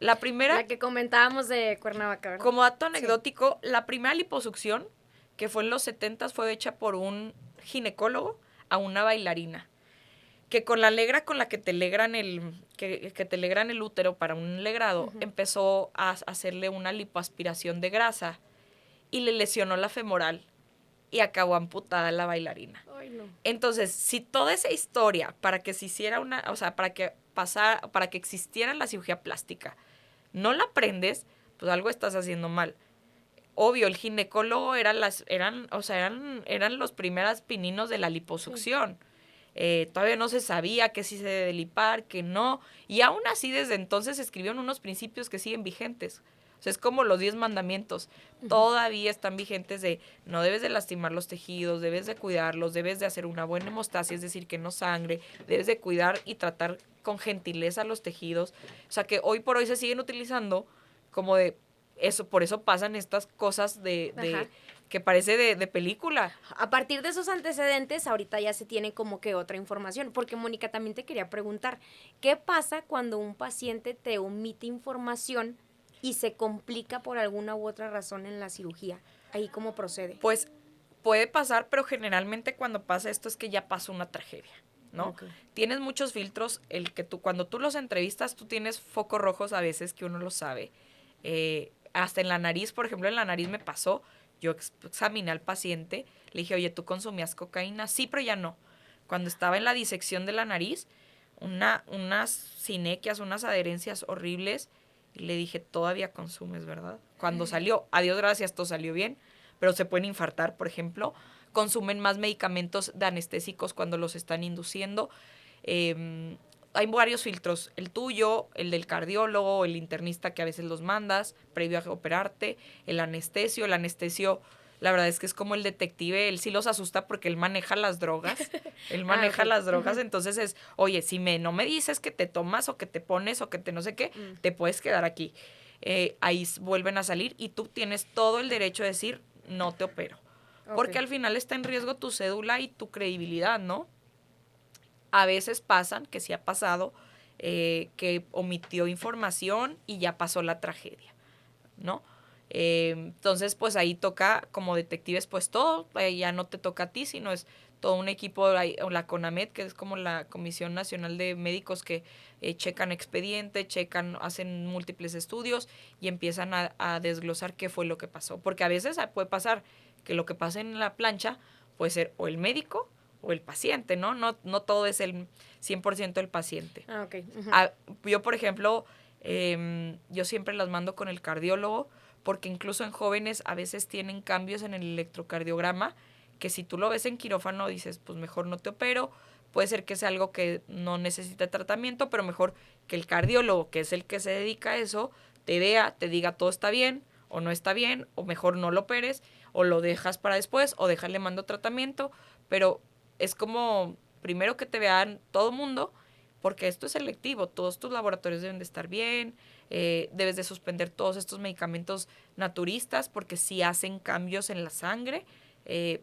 La que comentábamos de Cuernavaca, ¿verdad? Como dato anecdótico, sí. La primera liposucción, que fue en los 70s, fue hecha por un ginecólogo a una bailarina. Que con la legra con la que te legran que te legran el útero para un legrado, uh-huh, empezó a hacerle una lipoaspiración de grasa y le lesionó la femoral y acabó amputada la bailarina. Ay, no. Entonces, si toda esa historia para que se hiciera para que existiera la cirugía plástica, no la aprendes, pues algo estás haciendo mal. Obvio, el ginecólogo eran los primeros pininos de la liposucción. Sí. Todavía no se sabía que sí se debe lipar, que no. Y aún así, desde entonces se escribieron unos principios que siguen vigentes. O sea, es como los 10 mandamientos. Uh-huh. Todavía están vigentes de no debes de lastimar los tejidos, debes de cuidarlos, debes de hacer una buena hemostasia, es decir, que no sangre, debes de cuidar y tratar con gentileza los tejidos. O sea, que hoy por hoy se siguen utilizando como de eso, por eso pasan estas cosas de que parece de película. A partir de esos antecedentes, ahorita ya se tiene como que otra información. Porque, Mónica, también te quería preguntar, ¿qué pasa cuando un paciente te omite información y se complica por alguna u otra razón en la cirugía? ¿Ahí cómo procede? Pues puede pasar, pero generalmente cuando pasa esto es que ya pasó una tragedia, ¿no? Okay. Tienes muchos filtros, cuando tú los entrevistas, tú tienes focos rojos a veces que uno lo sabe. Hasta en la nariz, por ejemplo, en la nariz me pasó, yo examiné al paciente, le dije, oye, ¿tú consumías cocaína? Sí, pero ya no. Cuando estaba en la disección de la nariz, unas sinequias, unas adherencias horribles, y le dije, todavía consumes, ¿verdad? Cuando salió, adiós, gracias, todo salió bien, pero se pueden infartar, por ejemplo. Consumen más medicamentos de anestésicos cuando los están induciendo. Hay varios filtros, el tuyo, el del cardiólogo, el internista que a veces los mandas previo a operarte, el anestesio, la verdad es que es como el detective, él sí los asusta porque él maneja las drogas, entonces es, oye, si no me dices que te tomas o que te pones o que te no sé qué, te puedes quedar aquí. Ahí vuelven a salir y tú tienes todo el derecho de decir, no te opero, porque al final está en riesgo tu cédula y tu credibilidad, ¿no? A veces pasan, que sí ha pasado, que omitió información y ya pasó la tragedia, ¿no? Entonces, pues ahí toca, como detectives, pues todo, ya no te toca a ti, sino es todo un equipo, la CONAMED, que es como la Comisión Nacional de Médicos que checan expediente, hacen múltiples estudios y empiezan a desglosar qué fue lo que pasó. Porque a veces puede pasar que lo que pasa en la plancha puede ser o el médico o el paciente, ¿no? No todo es el 100% el paciente. Ah, ok. Uh-huh. Yo, por ejemplo, yo siempre las mando con el cardiólogo, porque incluso en jóvenes a veces tienen cambios en el electrocardiograma, que si tú lo ves en quirófano dices, pues mejor no te opero, puede ser que sea algo que no necesite tratamiento, pero mejor que el cardiólogo, que es el que se dedica a eso, te vea, te diga todo está bien o no está bien, o mejor no lo operes, o lo dejas para después, o déjale mando tratamiento, pero es como primero que te vean todo mundo, porque esto es selectivo, todos tus laboratorios deben de estar bien, debes de suspender todos estos medicamentos naturistas porque sí hacen cambios en la sangre,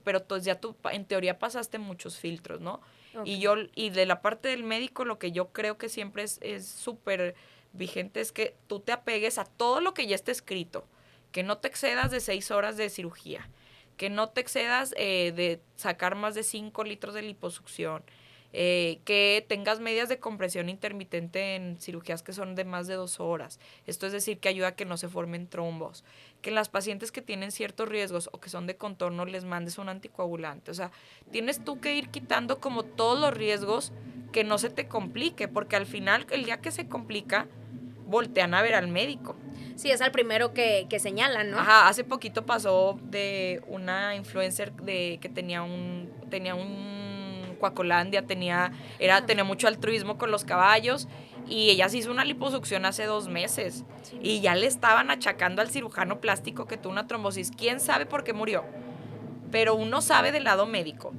pero pues ya tú en teoría pasaste muchos filtros, ¿no? Okay. Y de la parte del médico, lo que yo creo que siempre es súper vigente es que tú te apegues a todo lo que ya está escrito, que no te excedas de 6 horas de cirugía, que no te excedas de sacar más de 5 litros de liposucción, que tengas medias de compresión intermitente en cirugías que son de más de 2 horas. Esto es decir, que ayuda a que no se formen trombos. Que en las pacientes que tienen ciertos riesgos o que son de contorno les mandes un anticoagulante. O sea, tienes tú que ir quitando como todos los riesgos que no se te complique, porque al final, el día que se complica, voltean a ver al médico. Sí, es el primero que señalan, ¿no? Ajá, hace poquito pasó de una influencer que tenía un Cuacolandia, tenía mucho altruismo con los caballos y ella se hizo una liposucción hace 2 meses y ya le estaban achacando al cirujano plástico que tuvo una trombosis. ¿Quién sabe por qué murió? Pero uno sabe del lado médico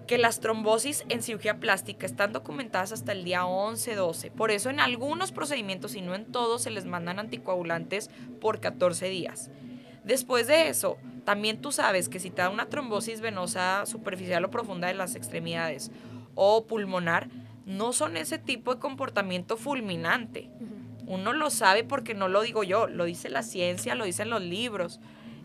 que las trombosis en cirugía plástica están documentadas hasta el día 11-12. Por eso en algunos procedimientos y no en todos se les mandan anticoagulantes por 14 días. Después de eso, también tú sabes que si te da una trombosis venosa superficial o profunda de las extremidades o pulmonar, no son ese tipo de comportamiento fulminante. Uno lo sabe porque no lo digo yo, lo dice la ciencia, lo dicen los libros.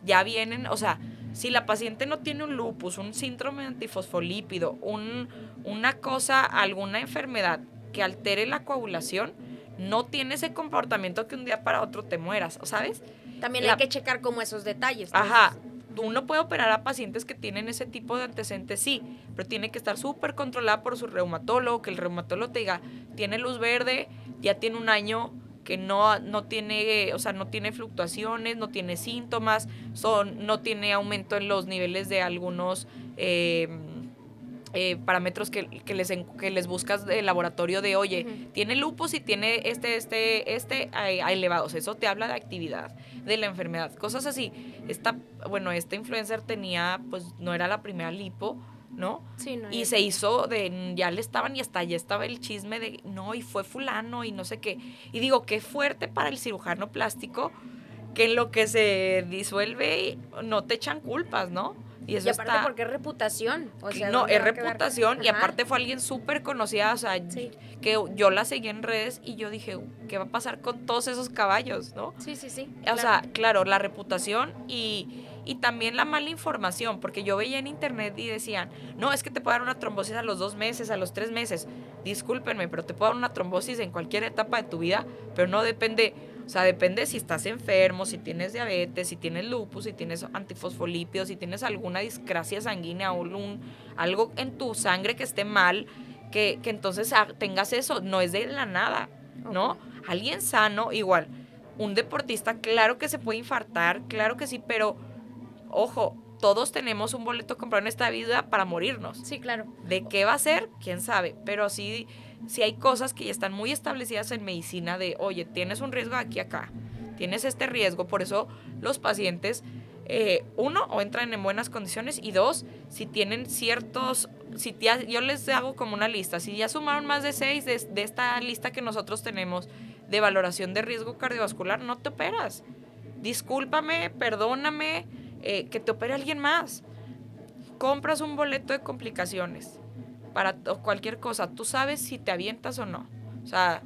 Ya vienen, o sea, si la paciente no tiene un lupus, un síndrome antifosfolípido, una cosa, alguna enfermedad que altere la coagulación, no tiene ese comportamiento que un día para otro te mueras, ¿sabes? También hay que checar como esos detalles. Ajá, uno puede operar a pacientes que tienen ese tipo de antecedentes, sí, pero tiene que estar súper controlada por su reumatólogo, que el reumatólogo te diga, tiene luz verde, ya tiene un año que no tiene, o sea, no tiene fluctuaciones, no tiene síntomas, no tiene aumento en los niveles de algunos parámetros que les buscas de laboratorio de, oye, tiene lupus y tiene elevados. Eso te habla de actividad, de la enfermedad, cosas así. Esta influencer tenía, pues, no era la primera lipo, ¿no? Sí, no. Y se hizo ya estaba el chisme de, no, y fue fulano y no sé qué. Y digo, qué fuerte para el cirujano plástico que en lo que se disuelve no te echan culpas, ¿no? Y aparte porque es reputación. O sea, no, es reputación y aparte fue alguien súper conocida, o sea, sí, que yo la seguí en redes y yo dije, ¿qué va a pasar con todos esos caballos, no? Sí. O sea, claro, la reputación y también la mala información, porque yo veía en internet y decían, no, es que te puede dar una trombosis a los 2 meses, a los 3 meses. Discúlpenme, pero te puede dar una trombosis en cualquier etapa de tu vida, pero no depende. O sea, depende si estás enfermo, si tienes diabetes, si tienes lupus, si tienes antifosfolípidos, si tienes alguna discrasia sanguínea o algo en tu sangre que esté mal, que entonces tengas eso. No es de la nada, ¿no? Okay. Alguien sano, igual. Un deportista, claro que se puede infartar, claro que sí, pero, ojo, todos tenemos un boleto comprado en esta vida para morirnos. Sí, claro. ¿De qué va a ser? ¿Quién sabe? Pero sí hay cosas que ya están muy establecidas en medicina de, oye, tienes un riesgo aquí, acá, tienes este riesgo, por eso los pacientes, uno, o entran en buenas condiciones, y dos, si tienen yo les hago como una lista, si ya sumaron más de 6 de esta lista que nosotros tenemos de valoración de riesgo cardiovascular, no te operas. Discúlpame, perdóname, que te opere alguien más. Compras un boleto de complicaciones para cualquier cosa, tú sabes si te avientas o no. O sea,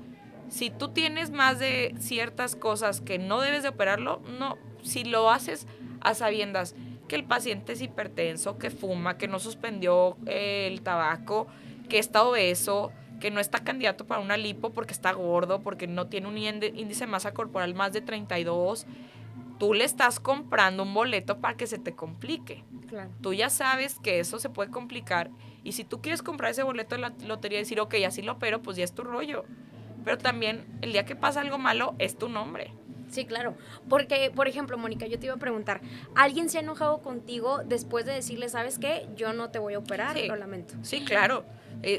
si tú tienes más de ciertas cosas que no debes de operarlo, no. Si lo haces a sabiendas que el paciente es hipertenso, que fuma, que no suspendió el tabaco, que está obeso, que no está candidato para una lipo porque está gordo, porque no tiene un índice de masa corporal más de 32, tú le estás comprando un boleto para que se te complique. Claro. Tú ya sabes que eso se puede complicar. Y si tú quieres comprar ese boleto de la lotería y decir, ok, así lo opero, pues ya es tu rollo. Pero también, el día que pasa algo malo, es tu nombre. Sí, claro. Porque, por ejemplo, Mónica, yo te iba a preguntar, ¿alguien se ha enojado contigo después de decirle, ¿sabes qué? Yo no te voy a operar, Sí, lo lamento. sí, claro.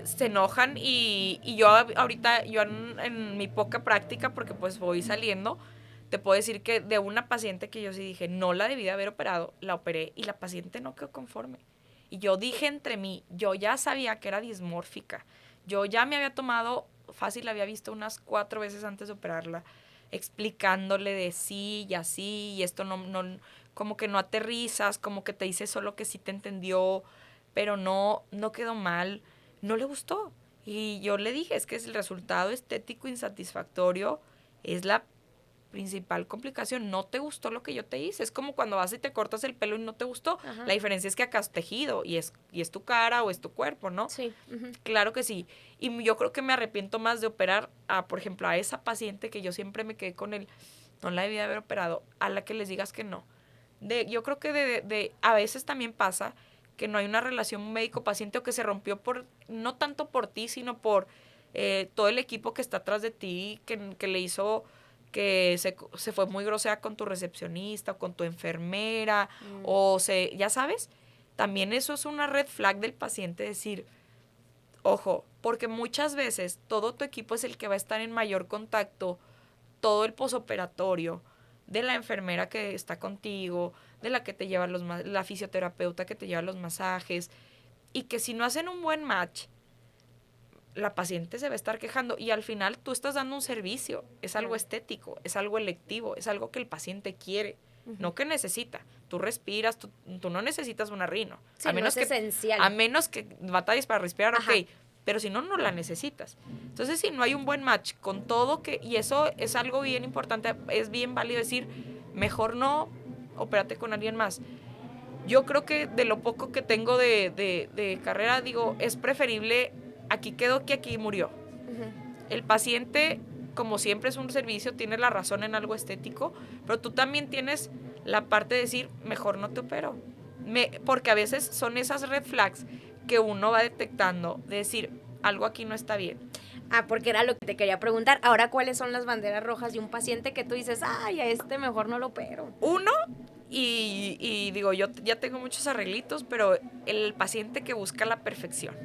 Se enojan y yo ahorita, yo en mi poca práctica, porque pues voy saliendo, te puedo decir que de una paciente que yo sí dije, no la debí de haber operado, la operé y la paciente no quedó conforme. Y yo dije entre mí, yo ya sabía que era dismórfica. Yo ya me había tomado, fácil, la había visto unas 4 veces antes de operarla, explicándole de sí y así, y esto como que no aterrizas, como que te dice solo que sí te entendió, pero no quedó mal, no le gustó. Y yo le dije, es que el resultado estético insatisfactorio es la principal complicación. No te gustó lo que yo te hice. Es como cuando vas y te cortas el pelo y no te gustó. Ajá. La diferencia es que acá es tejido y es tu cara o es tu cuerpo, ¿no? Sí. Uh-huh. Claro que sí. Y yo creo que me arrepiento más de operar por ejemplo, a esa paciente que yo siempre me quedé con no la debía haber operado, a la que les digas que no. Yo creo que a veces también pasa que no hay una relación médico-paciente o que se rompió no tanto por ti, sino por todo el equipo que está atrás de ti, que le hizo que se fue muy grosera con tu recepcionista o con tu enfermera, ya sabes, también eso es una red flag del paciente, decir, ojo, porque muchas veces todo tu equipo es el que va a estar en mayor contacto, todo el posoperatorio, de la enfermera que está contigo, de la que te lleva la fisioterapeuta que te lleva los masajes, y que si no hacen un buen match, la paciente se va a estar quejando y al final tú estás dando un servicio, es algo estético, es algo electivo, es algo que el paciente quiere, no que necesita. Tú respiras, tú no necesitas una rino. Sí, a menos no es esencial. A menos que batalles para respirar, Ajá. ok, pero si no, no la necesitas. Entonces, si no hay un buen match con todo, y eso es algo bien importante, es bien válido decir, mejor no, opérate con alguien más. Yo creo que de lo poco que tengo de carrera, digo, es preferible aquí quedó que aquí murió. Uh-huh. El paciente, como siempre es un servicio, tiene la razón en algo estético, pero tú también tienes la parte de decir, mejor no te opero. Porque a veces son esas red flags que uno va detectando, de decir, algo aquí no está bien. Porque era lo que te quería preguntar. Ahora, ¿cuáles son las banderas rojas de un paciente que tú dices, ay, a este mejor no lo opero? Uno, y digo, yo ya tengo muchos arreglitos, pero el paciente que busca la perfección.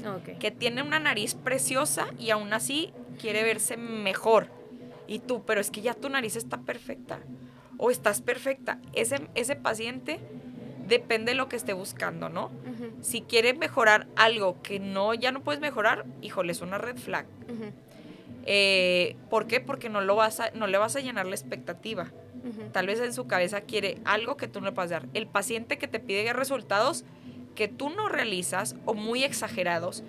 Okay. Que tiene una nariz preciosa y aún así quiere verse mejor. Y tú, pero es que ya tu nariz está perfecta. O estás perfecta. Ese paciente depende de lo que esté buscando, ¿no? Uh-huh. Si quiere mejorar algo que ya no puedes mejorar, híjole, es una red flag. Uh-huh. ¿Por qué? Porque no le vas a llenar la expectativa. Uh-huh. Tal vez en su cabeza quiere algo que tú no le puedas dar. El paciente que te pide resultados que tú no realizas o muy exagerados,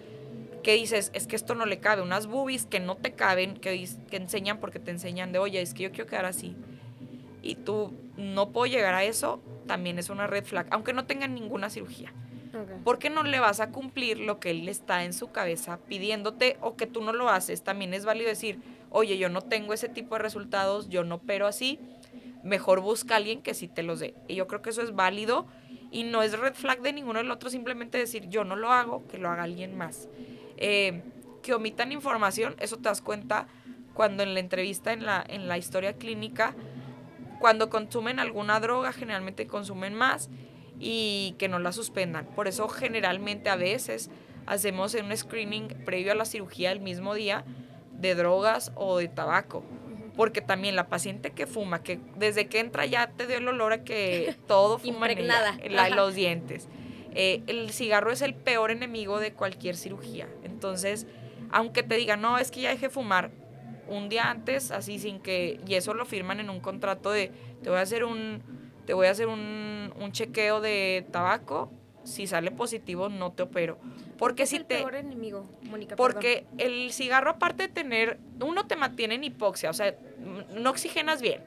que dices, es que esto no le cabe, unas boobies que no te caben, que enseñan porque te enseñan de, oye, es que yo quiero quedar así, y tú no puedo llegar a eso, también es una red flag, aunque no tengan ninguna cirugía. Okay. Porque no le vas a cumplir lo que él está en su cabeza pidiéndote, o que tú no lo haces. También es válido decir, oye, yo no tengo ese tipo de resultados, yo no opero así, mejor busca a alguien que sí te los dé. Y yo creo que eso es válido. Y no es red flag de ninguno del otro, simplemente decir, yo no lo hago, que lo haga alguien más. Que omitan información, eso te das cuenta cuando en la entrevista, en la historia clínica, cuando consumen alguna droga, generalmente consumen más, y que no la suspendan. Por eso generalmente a veces hacemos un screening previo a la cirugía el mismo día de drogas o de tabaco. Porque también la paciente que fuma, que desde que entra ya te dio el olor a que todo fuma impregnada en los dientes. El cigarro es el peor enemigo de cualquier cirugía. Entonces, aunque te digan, no, es que ya dejé fumar, un día antes, así sin que, y eso lo firman en un contrato de, te voy a hacer un chequeo de tabaco, si sale positivo no te opero. Porque si el peor enemigo, Mónica, porque el cigarro, aparte de tener, uno te mantiene en hipoxia, o sea, no oxigenas bien.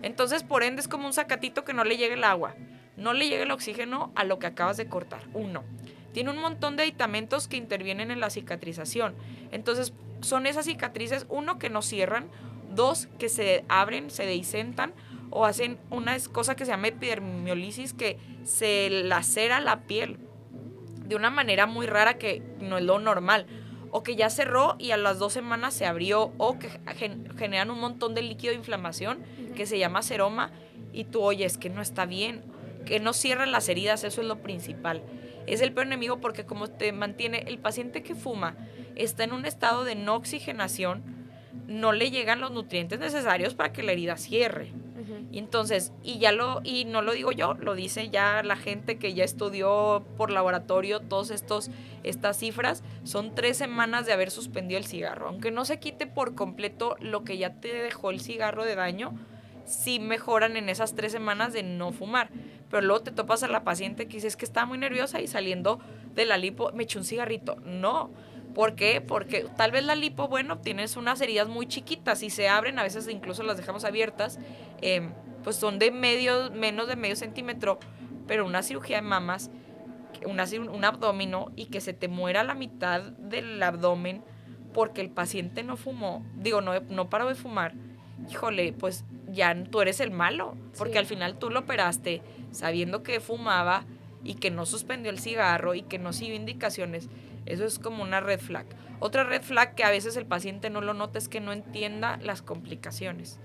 Entonces, por ende, es como un zacatito que no le llega el agua, no le llega el oxígeno a lo que acabas de cortar. Uno, tiene un montón de aditamentos que intervienen en la cicatrización. Entonces, son esas cicatrices, uno, que no cierran, dos, que se abren, se dehiscentan, o hacen una cosa que se llama epidermolisis, que se lacera la piel de una manera muy rara que no es lo normal. o que ya cerró y a las 2 semanas se abrió, o que generan un montón de líquido de inflamación que se llama seroma, y tú, oye, es que no está bien, que no cierran las heridas, eso es lo principal. Es el peor enemigo porque como te mantiene, el paciente que fuma está en un estado de no oxigenación, no le llegan los nutrientes necesarios para que la herida cierre. Y entonces, y no lo digo yo, lo dice ya la gente que ya estudió por laboratorio estas cifras, son 3 semanas de haber suspendido el cigarro. Aunque no se quite por completo lo que ya te dejó el cigarro de daño, sí mejoran en esas 3 semanas de no fumar. Pero luego te topas a la paciente que dice, es que estaba muy nerviosa y saliendo de la lipo me eché un cigarrito. No. ¿Por qué? Porque tal vez la lipo, bueno, tienes unas heridas muy chiquitas y se abren, a veces incluso las dejamos abiertas, pues son de menos de medio centímetro, pero una cirugía de mamas, un abdomino, y que se te muera la mitad del abdomen porque el paciente no fumó, no paró de fumar, híjole, pues ya tú eres el malo, porque Sí. al final tú lo operaste sabiendo que fumaba y que no suspendió el cigarro y que no siguió indicaciones. Eso es como una red flag. Otra red flag que a veces el paciente no lo nota es que no entienda las complicaciones.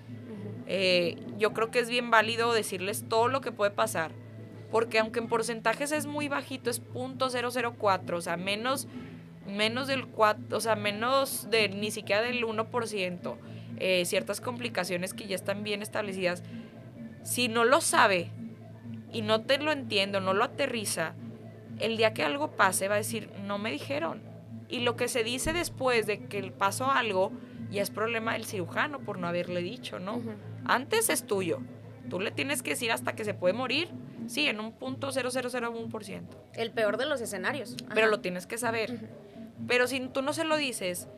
Yo creo que es bien válido decirles todo lo que puede pasar, porque aunque en porcentajes es muy bajito, es 0.004, o sea, menos del 4, o sea, menos de ni siquiera del 1%, ciertas complicaciones que ya están bien establecidas. Si no lo sabe y no te lo entiende o no lo aterriza, el día que algo pase va a decir, no me dijeron. Y lo que se dice después de que pasó algo, ya es problema del cirujano por no haberle dicho, ¿no? Antes es tuyo. Tú le tienes que decir hasta que se puede morir, sí, en un 0.0001%. El peor de los escenarios. Pero lo tienes que saber. Pero si tú no se lo dices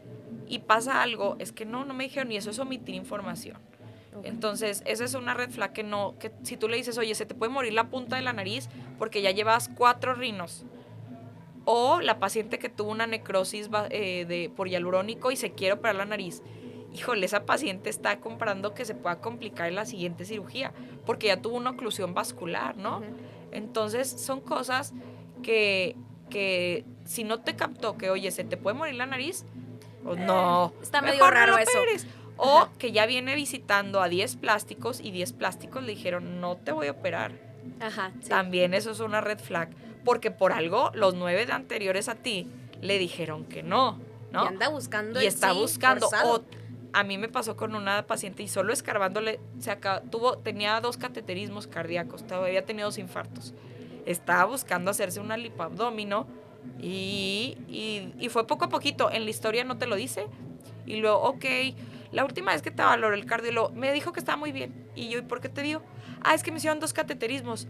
y pasa algo, es que no me dijeron, y eso es omitir información. Okay. Entonces, esa es una red flag que si tú le dices, oye, se te puede morir la punta de la nariz porque ya llevas 4 rinos. O la paciente que tuvo una necrosis por hialurónico y se quiere operar la nariz. Híjole, esa paciente está comparando que se pueda complicar en la siguiente cirugía porque ya tuvo una oclusión vascular, ¿no? Entonces, son cosas que si no te captó que, oye, se te puede morir la nariz, pues no. Está medio raro eso. O que ya viene visitando a 10 plásticos y 10 plásticos le dijeron, no te voy a operar. Ajá, sí. También eso es una red flag, porque por algo los 9 anteriores a ti le dijeron que no, ¿no? Y anda buscando. Y está buscando. Forzado. O a mí me pasó con una paciente y solo escarbándole, tenía 2 cateterismos cardíacos, todavía tenía 2 infartos. Estaba buscando hacerse una lipoabdomino y fue poco a poquito. En la historia no te lo dice. Y luego, ok, la última vez que te valoró el cardiólogo, me dijo que estaba muy bien. Y yo, ¿y por qué te dio? Es que me hicieron 2 cateterismos.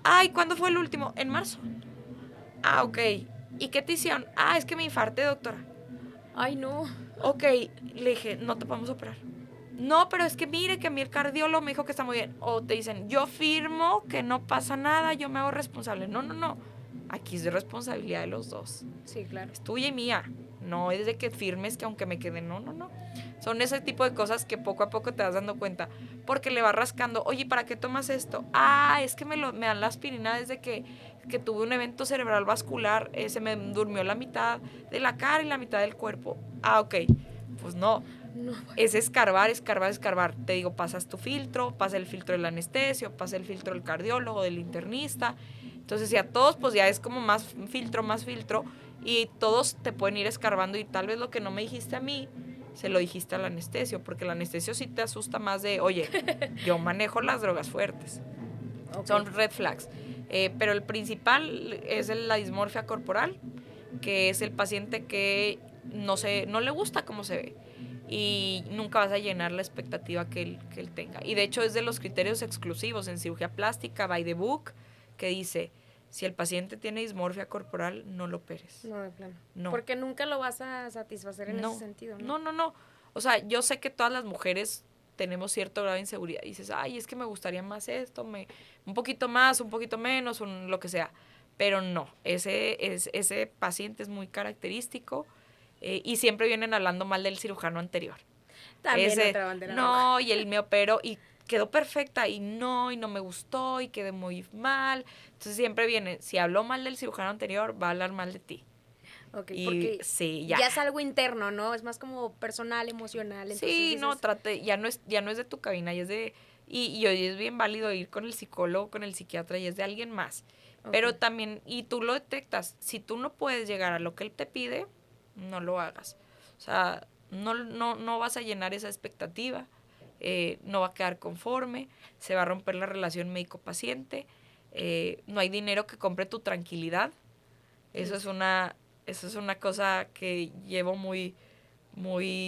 Ay, ¿cuándo fue el último? En marzo. Ok. ¿Y qué te hicieron? Es que me infarté, doctora. Ay, no. Ok, le dije, no te podemos operar. No, pero es que mire que a mí el cardiólogo me dijo que está muy bien. O te dicen, yo firmo que no pasa nada, yo me hago responsable. No. Aquí es de responsabilidad de los dos. Sí, claro. Es tuya y mía. No es de que firmes que aunque me quede, no. Son ese tipo de cosas que poco a poco te vas dando cuenta. Porque le vas rascando, oye, ¿para qué tomas esto? Es que me dan la aspirina desde que tuve un evento cerebral vascular. Se me durmió la mitad de la cara y la mitad del cuerpo. Ok. Pues no. Es escarbar. Te digo, pasas tu filtro, pasa el filtro del anestesio, pasa el filtro del cardiólogo, del internista. Entonces, si a todos, pues ya es como más filtro, y todos te pueden ir escarbando, y tal vez lo que no me dijiste a mí, se lo dijiste al anestesio, porque el anestesio sí te asusta más de, oye, yo manejo las drogas fuertes. Okay. Son red flags. Pero el principal es la dismorfia corporal, que es el paciente que no le gusta cómo se ve. Y nunca vas a llenar la expectativa que él tenga. Y de hecho es de los criterios exclusivos en cirugía plástica, by the book, que dice, si el paciente tiene dismorfia corporal, no lo operes. No, de plano. No. Porque nunca lo vas a satisfacer en ese sentido, ¿no? No. O sea, yo sé que todas las mujeres tenemos cierto grado de inseguridad. Y dices, es que me gustaría más esto, un poquito más, un poquito menos, lo que sea. Pero no, ese paciente es muy característico. Y siempre vienen hablando mal del cirujano anterior. También otra bandera no, y él me operó y quedó perfecta y no me gustó y quedé muy mal. Entonces siempre viene, si habló mal del cirujano anterior, va a hablar mal de ti. Ok, Y porque sí, ya es algo interno, ¿no? Es más como personal, emocional. Entonces Sí, no, dices, trate, ya no es de tu cabina, ya es de, y hoy es bien válido ir con el psicólogo, con el psiquiatra, y es de alguien más. Pero ok. también, y tú lo detectas, si tú no puedes llegar a lo que él te pide, no lo hagas. O sea, no vas a llenar esa expectativa, no va a quedar conforme, se va a romper la relación médico-paciente, no hay dinero que compre tu tranquilidad. Eso es Sí, una, eso es una cosa que llevo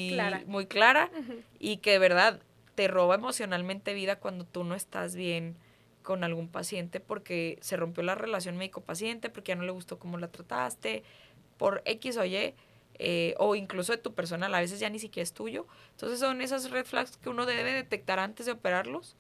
Clara. muy clara Ujú. y que de verdad te roba emocionalmente vida cuando tú no estás bien con algún paciente porque se rompió la relación médico-paciente, porque ya no le gustó cómo la trataste, por X o Y, o incluso de tu personal, a veces ya ni siquiera es tuyo. Entonces son esas red flags que uno debe detectar antes de operarlos,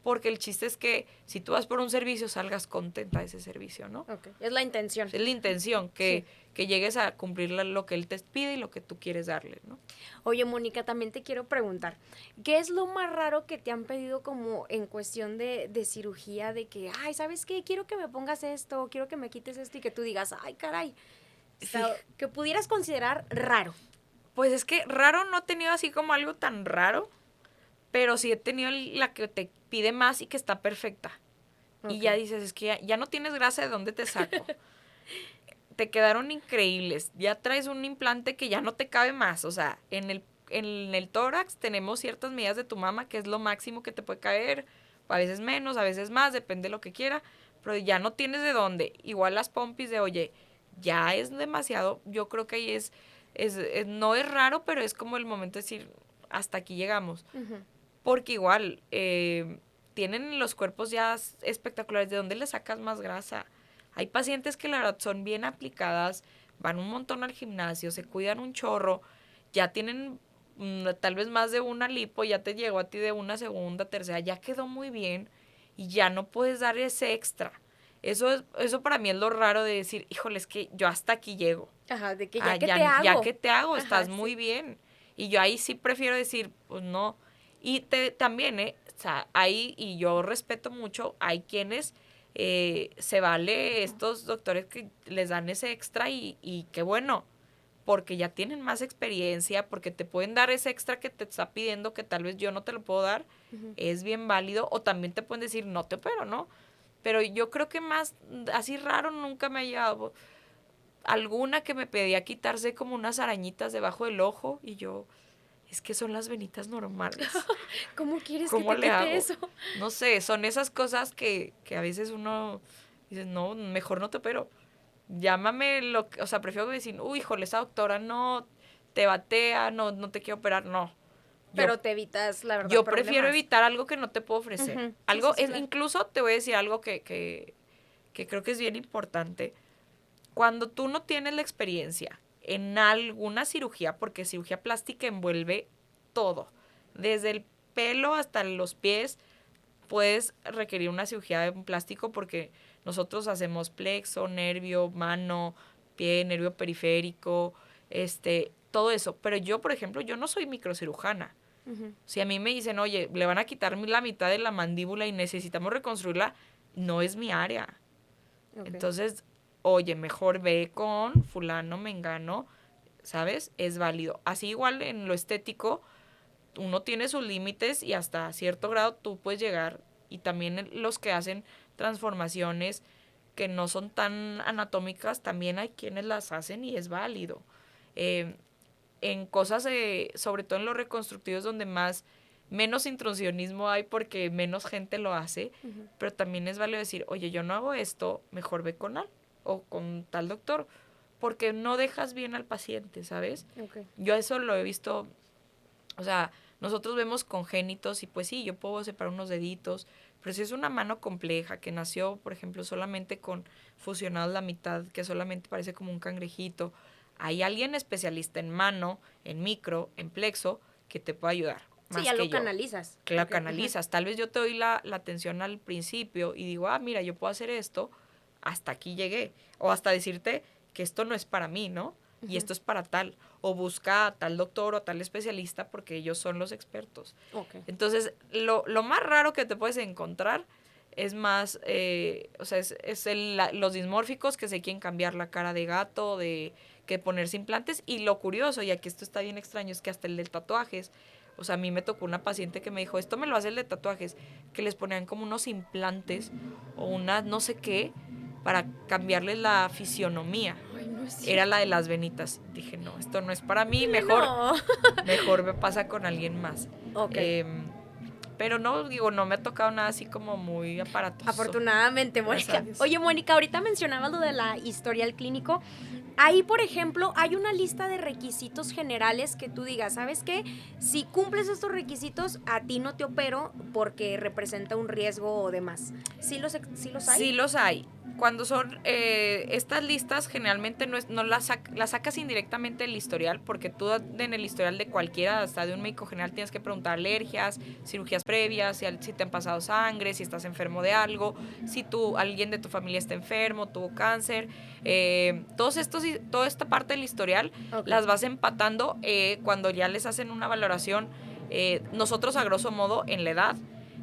porque el chiste es que si tú vas por un servicio salgas contenta de ese servicio, ¿no? Ok, es la intención. Es la intención, Sí. que llegues a cumplir lo que él te pide y lo que tú quieres darle, ¿no? Oye, Mónica, también te quiero preguntar, ¿qué es lo más raro que te han pedido como en cuestión de cirugía, de que, ay, ¿sabes qué? Quiero que me pongas esto, quiero que me quites esto y que tú digas, ay, caray, o Sí, sea, que pudieras considerar raro. pues es que raro no he tenido así como algo tan raro, pero sí he tenido la que te pide más y que está perfecta. Y Ok. ya dices, es que ya no tienes grasa, ¿de dónde te saco? Te quedaron increíbles. Ya traes un implante que ya no te cabe más. O sea, en el tórax tenemos ciertas medidas de tu mama, que es lo máximo que te puede caer. A veces menos, a veces más, depende de lo que quiera. Pero ya no tienes de dónde. Igual las pompis de, oye, ya es demasiado. Yo creo que ahí no es raro, pero es como el momento de decir, hasta aquí llegamos. Ujú. Porque igual, tienen los cuerpos ya espectaculares. ¿De dónde le sacas más grasa? Hay pacientes que la verdad son bien aplicadas, van un montón al gimnasio, se cuidan un chorro, ya tienen tal vez más de una lipo, ya te llegó a ti de una segunda, tercera, ya quedó muy bien y ya no puedes dar ese extra. Eso para mí es lo raro de decir, híjole, es que yo hasta aquí llego. Ajá, de que Ah, ya que te ya hago. que te hago, Ajá, estás muy sí. bien. Y yo ahí sí prefiero decir, pues no. Y también, o sea, hay, y yo respeto mucho, hay quienes se vale estos doctores que les dan ese extra y qué bueno, porque ya tienen más experiencia, porque te pueden dar ese extra que te está pidiendo que tal vez yo no te lo puedo dar, Ujú. es bien válido, o también te pueden decir, no te opero, ¿no? Pero yo creo que más así raro nunca me ha llegado alguna que me pedía quitarse como unas arañitas debajo del ojo y yo, es que son las venitas normales. ¿Cómo quieres que ¿Cómo te le quite hago? eso? No sé, son esas cosas que a veces uno dice, no, mejor no te opero. Llámame o sea, prefiero decir, uy, híjole, esa doctora no te batea, no te quiere operar, no. Yo, Pero te evitas, la verdad, yo prefiero problemas. evitar algo que no te puedo ofrecer. Ujú. Sí, sí, Algo, sí, claro. incluso te voy a decir algo que creo que es bien importante. Cuando tú no tienes la experiencia en alguna cirugía, porque cirugía plástica envuelve todo, desde el pelo hasta los pies, puedes requerir una cirugía de plástico porque nosotros hacemos plexo, nervio, mano, pie, nervio periférico, todo eso. Pero yo, por ejemplo, yo no soy microcirujana. Ujú. Si a mí me dicen, oye, le van a quitar la mitad de la mandíbula y necesitamos reconstruirla, no es mi área. Ok. Entonces, oye, mejor ve con fulano, mengano, ¿sabes? Es válido. Así igual en lo estético, uno tiene sus límites y hasta cierto grado tú puedes llegar. Y también los que hacen transformaciones que no son tan anatómicas, también hay quienes las hacen y es válido. Eh, en cosas, sobre todo en los reconstructivos, donde menos intrusionismo hay porque menos gente lo hace, Ujú. pero también es válido decir, oye, yo no hago esto, mejor ve con él o con tal doctor, porque no dejas bien al paciente, ¿sabes? Ok. Yo eso lo he visto, o sea, nosotros vemos congénitos y pues sí, yo puedo separar unos deditos, pero si es una mano compleja que nació, por ejemplo, solamente con fusionados la mitad, que solamente parece como un cangrejito, hay alguien especialista en mano, en micro, en plexo, que te puede ayudar, Sí, más ya que lo yo. canalizas. Que la Ok. Ujú. canalizas. Tal vez yo te doy la atención al principio y digo, ah, mira, yo puedo hacer esto, hasta aquí llegué. O hasta decirte que esto no es para mí, ¿no? Y Ujú. esto es para tal. O busca a tal doctor o tal especialista porque ellos son los expertos. Ok. Entonces, lo más raro que te puedes encontrar es más, o sea, los dismórficos que se quieren cambiar la cara de gato, que ponerse implantes. Y lo curioso, y aquí esto está bien extraño, es que hasta el de tatuajes, o sea, a mí me tocó una paciente que me dijo, esto me lo hace el de tatuajes, que les ponían como unos implantes o una no sé qué para cambiarles la fisionomía. Ay, no es Era la de las venitas. Dije, no, esto no es para mí, Dile mejor, no. mejor me pasa con alguien más. Ok. Pero no, digo, no me ha tocado nada así como muy aparatoso. Afortunadamente, Gracias a Mónica. Dios. Oye, Mónica, ahorita mencionabas lo de la historial clínico. Ahí, por ejemplo, hay una lista de requisitos generales que tú digas, ¿sabes qué? Si cumples estos requisitos, a ti no te opero porque representa un riesgo o demás. ¿Sí los hay? Sí los hay. Cuando son estas listas, generalmente no las sacas indirectamente del historial, porque tú en el historial de cualquiera, hasta de un médico general, tienes que preguntar alergias, cirugías previas, si te han pasado sangre, si estás enfermo de algo, si alguien de tu familia está enfermo, tuvo cáncer. Toda esta parte del historial las vas empatando cuando ya les hacen una valoración. Nosotros, a grosso modo, en la edad,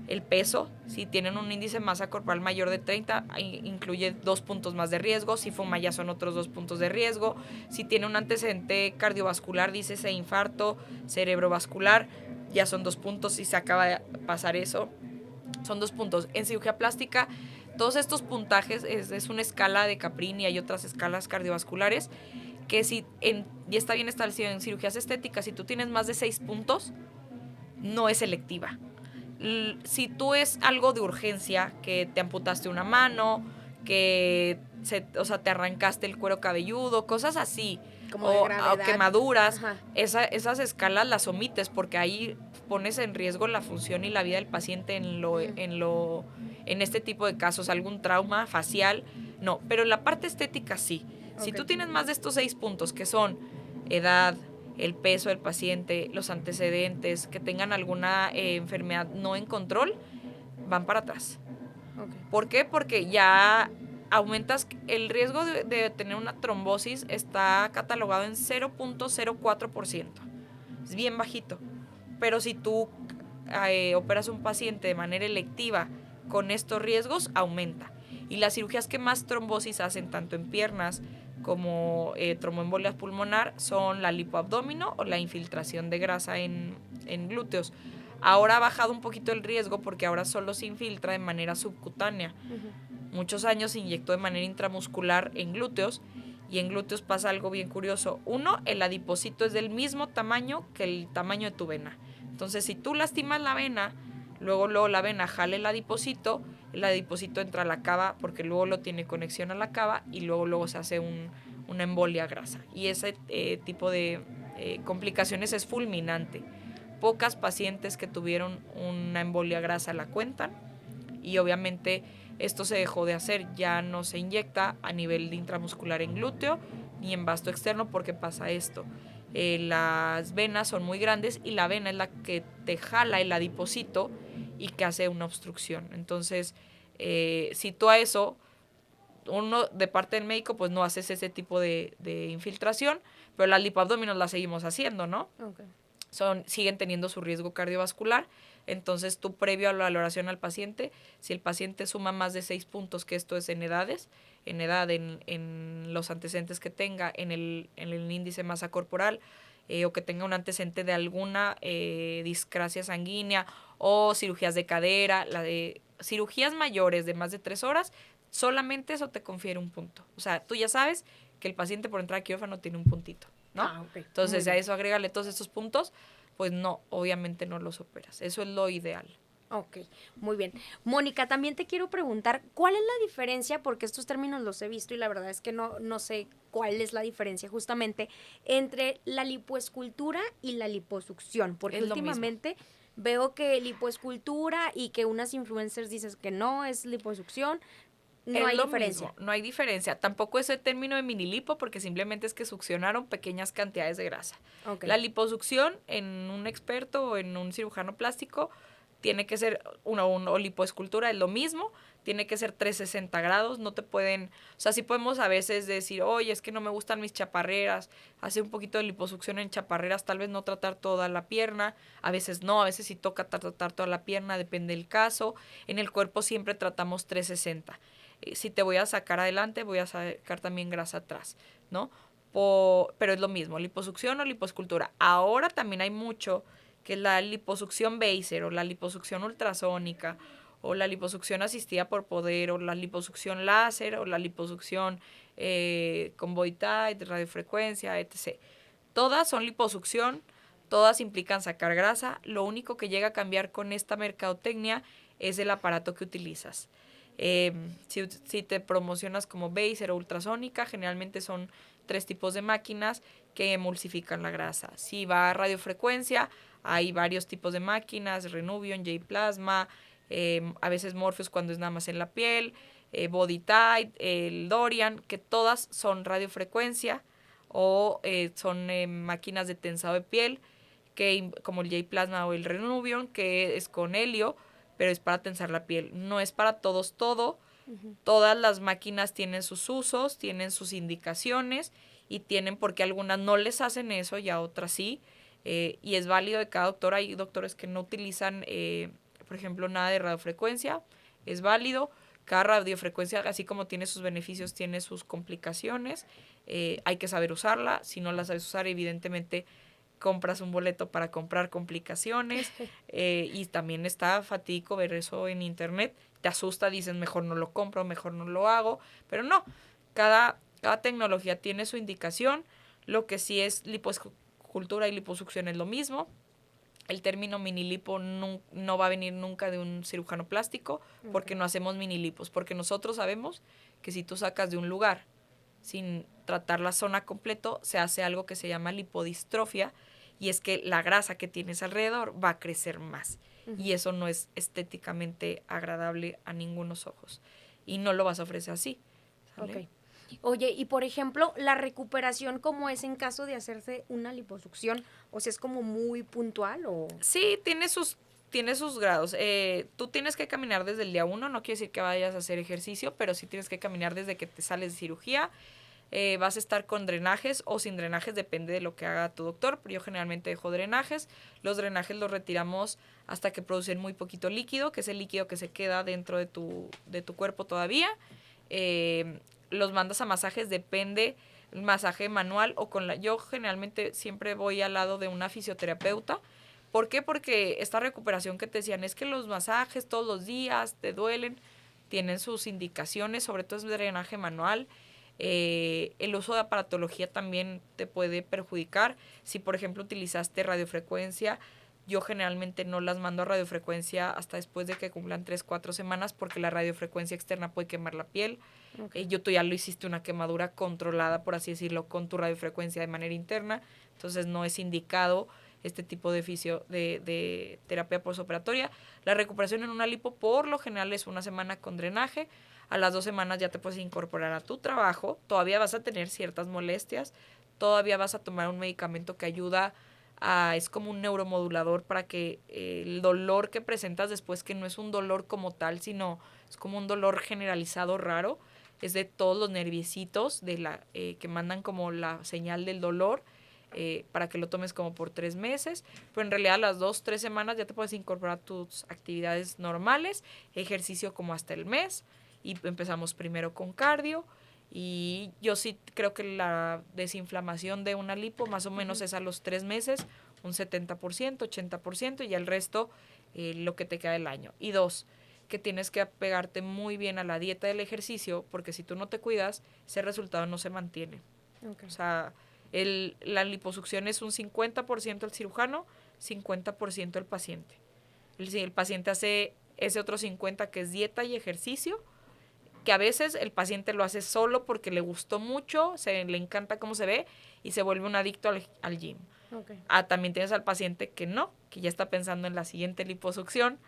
el peso, si tienen un índice de masa corporal mayor de 30, incluye 2 puntos más de riesgo. Si fuma, ya son otros 2 puntos de riesgo. Si tiene un antecedente cardiovascular, dícese infarto cerebrovascular, ya son 2 puntos. Si se acaba de pasar eso, son 2 puntos. En cirugía plástica, todos estos puntajes es una escala de Caprini, hay otras escalas cardiovasculares, que y está bien establecido en cirugías estéticas, si tú tienes más de 6 puntos, no es selectiva. Si tú es algo de urgencia, que te amputaste una mano, que te arrancaste el cuero cabelludo, cosas así, como o quemaduras, esas escalas las omites porque ahí pones en riesgo la función y la vida del paciente en este tipo de casos, algún trauma facial, no, pero en la parte estética sí. Si tú tienes más de estos 6 puntos, que son edad, el peso del paciente, los antecedentes, que tengan alguna enfermedad no en control, van para atrás. ¿Por qué? Porque ya aumentas el riesgo de tener una trombosis, está catalogado en 0.04%. Es bien bajito. Pero si tú operas un paciente de manera electiva con estos riesgos, aumenta. Y las cirugías que más trombosis hacen, tanto en piernas como tromboembolia pulmonar, son la lipoabdomino o la infiltración de grasa en glúteos. Ahora ha bajado un poquito el riesgo porque ahora solo se infiltra de manera subcutánea. Muchos años se inyectó de manera intramuscular en glúteos, y en glúteos pasa algo bien curioso. Uno, el adipocito es del mismo tamaño que el tamaño de tu vena. Entonces, si tú lastimas la vena, luego la vena jala el adipocito entra a la cava porque luego lo tiene conexión a la cava y luego se hace una embolia grasa. Y ese tipo de complicaciones es fulminante. Pocas pacientes que tuvieron una embolia grasa la cuentan, y obviamente esto se dejó de hacer, ya no se inyecta a nivel de intramuscular en glúteo ni en vasto externo porque pasa esto. Las venas son muy grandes y la vena es la que te jala el adipocito y que hace una obstrucción. Entonces, si tú a eso, uno de parte del médico, pues no haces ese tipo de infiltración, pero las lipoabdominos las seguimos haciendo, ¿no? Siguen teniendo su riesgo cardiovascular. Entonces, tú, previo a la valoración al paciente, si el paciente suma más de 6 puntos, que esto es en edades, en los antecedentes que tenga, en el índice de masa corporal, o que tenga un antecedente de alguna discrasia sanguínea o cirugías de cadera, cirugías mayores de más de 3 horas, solamente eso te confiere un punto. O sea, tú ya sabes que el paciente por entrar a quirófano tiene un puntito, ¿no? Entonces, a eso agrégale todos estos puntos, pues no, obviamente no los operas. Eso es lo ideal. Ok, muy bien. Mónica, también te quiero preguntar, ¿cuál es la diferencia? Porque estos términos los he visto y la verdad es que no sé cuál es la diferencia justamente entre la lipoescultura y la liposucción. Porque últimamente veo que lipoescultura y que unas influencers dicen que no, es liposucción. No hay diferencia. Mismo, no hay diferencia. Tampoco ese término de mini lipo, porque simplemente es que succionaron pequeñas cantidades de grasa. La liposucción en un experto o en un cirujano plástico tiene que ser o lipoescultura, es lo mismo, tiene que ser 360 grados, no te pueden, o sea, sí podemos a veces decir, oye, es que no me gustan mis chaparreras, hacer un poquito de liposucción en chaparreras, tal vez no tratar toda la pierna, a veces no, a veces sí toca tratar toda la pierna, depende del caso. En el cuerpo siempre tratamos 360. Si te voy a sacar adelante, voy a sacar también grasa atrás, ¿no? Pero es lo mismo, liposucción o liposcultura. Ahora también hay mucho que es la liposucción Baser o la liposucción ultrasónica o la liposucción asistida por poder o la liposucción láser o la liposucción con body tight, radiofrecuencia, etc. Todas son liposucción, todas implican sacar grasa. Lo único que llega a cambiar con esta mercadotecnia es el aparato que utilizas. Si te promocionas como Baser o ultrasónica, generalmente son 3 tipos de máquinas que emulsifican la grasa. Si va a radiofrecuencia, hay varios tipos de máquinas, Renuvion, J-Plasma, a veces Morpheus cuando es nada más en la piel, Body Tight, el Dorian, que todas son radiofrecuencia o son máquinas de tensado de piel, que como el J-Plasma o el Renuvion, que es con helio, pero es para tensar la piel. No es para todos todo. Uh-huh. Todas las máquinas tienen sus usos, tienen sus indicaciones y tienen porque algunas no les hacen eso y a otras sí. Y es válido de cada doctor. Hay doctores que no utilizan, por ejemplo, nada de radiofrecuencia. Es válido. Cada radiofrecuencia, así como tiene sus beneficios, tiene sus complicaciones. Hay que saber usarla. Si no la sabes usar, evidentemente compras un boleto para comprar complicaciones. Y también está fatídico ver eso en internet. Te asusta, dices, mejor no lo compro, mejor no lo hago. Pero no, cada tecnología tiene su indicación. Lo que sí es liposcultura y liposucción es lo mismo. El término minilipo no va a venir nunca de un cirujano plástico porque no hacemos minilipos. Porque nosotros sabemos que si tú sacas de un lugar sin tratar la zona completo, se hace algo que se llama lipodistrofia y es que la grasa que tienes alrededor va a crecer más. Uh-huh. Y eso no es estéticamente agradable a ningunos ojos. Y no lo vas a ofrecer así. ¿Sale? Okay. Oye, y por ejemplo, la recuperación, ¿cómo es en caso de hacerse una liposucción? O sea, ¿es como muy puntual o...? Sí, tiene sus grados. Tú tienes que caminar desde el día 1, no quiere decir que vayas a hacer ejercicio, pero sí tienes que caminar desde que te sales de cirugía. Vas a estar con drenajes o sin drenajes, depende de lo que haga tu doctor, pero yo generalmente dejo drenajes. Los drenajes los retiramos hasta que producen muy poquito líquido, que es el líquido que se queda dentro de tu cuerpo todavía. Los mandas a masajes, depende, masaje manual o yo generalmente siempre voy al lado de una fisioterapeuta. ¿Por qué? Porque esta recuperación que te decían es que los masajes todos los días te duelen, tienen sus indicaciones, sobre todo es drenaje manual. El uso de aparatología también te puede perjudicar. Si, por ejemplo, utilizaste radiofrecuencia, yo generalmente no las mando a radiofrecuencia hasta después de que cumplan 3-4 semanas porque la radiofrecuencia externa puede quemar la piel. Okay. Tú ya lo hiciste una quemadura controlada, por así decirlo, con tu radiofrecuencia de manera interna. Entonces no es indicado este tipo de terapia postoperatoria. La recuperación en una lipo por lo general es 1 semana con drenaje. A las 2 semanas ya te puedes incorporar a tu trabajo. Todavía vas a tener ciertas molestias. Todavía vas a tomar un medicamento que ayuda es como un neuromodulador para que el dolor que presentas después, que no es un dolor como tal, sino es como un dolor generalizado raro, es de todos los nerviecitos que mandan como la señal del dolor, para que lo tomes como por 3 meses, pero en realidad a las 2-3 semanas ya te puedes incorporar a tus actividades normales, ejercicio como hasta el mes, y empezamos primero con cardio. Y yo sí creo que la desinflamación de una lipo más o menos es a los 3 meses, un 70%, 80%, y el resto lo que te queda del año. Y 2, que tienes que apegarte muy bien a la dieta del ejercicio, porque si tú no te cuidas, ese resultado no se mantiene. Okay. O sea, la liposucción es un 50% el cirujano, 50% el paciente. El paciente hace ese otro 50% que es dieta y ejercicio, que a veces el paciente lo hace solo porque le gustó mucho, le encanta cómo se ve y se vuelve un adicto al gym. Okay. También tienes al paciente que no, que ya está pensando en la siguiente liposucción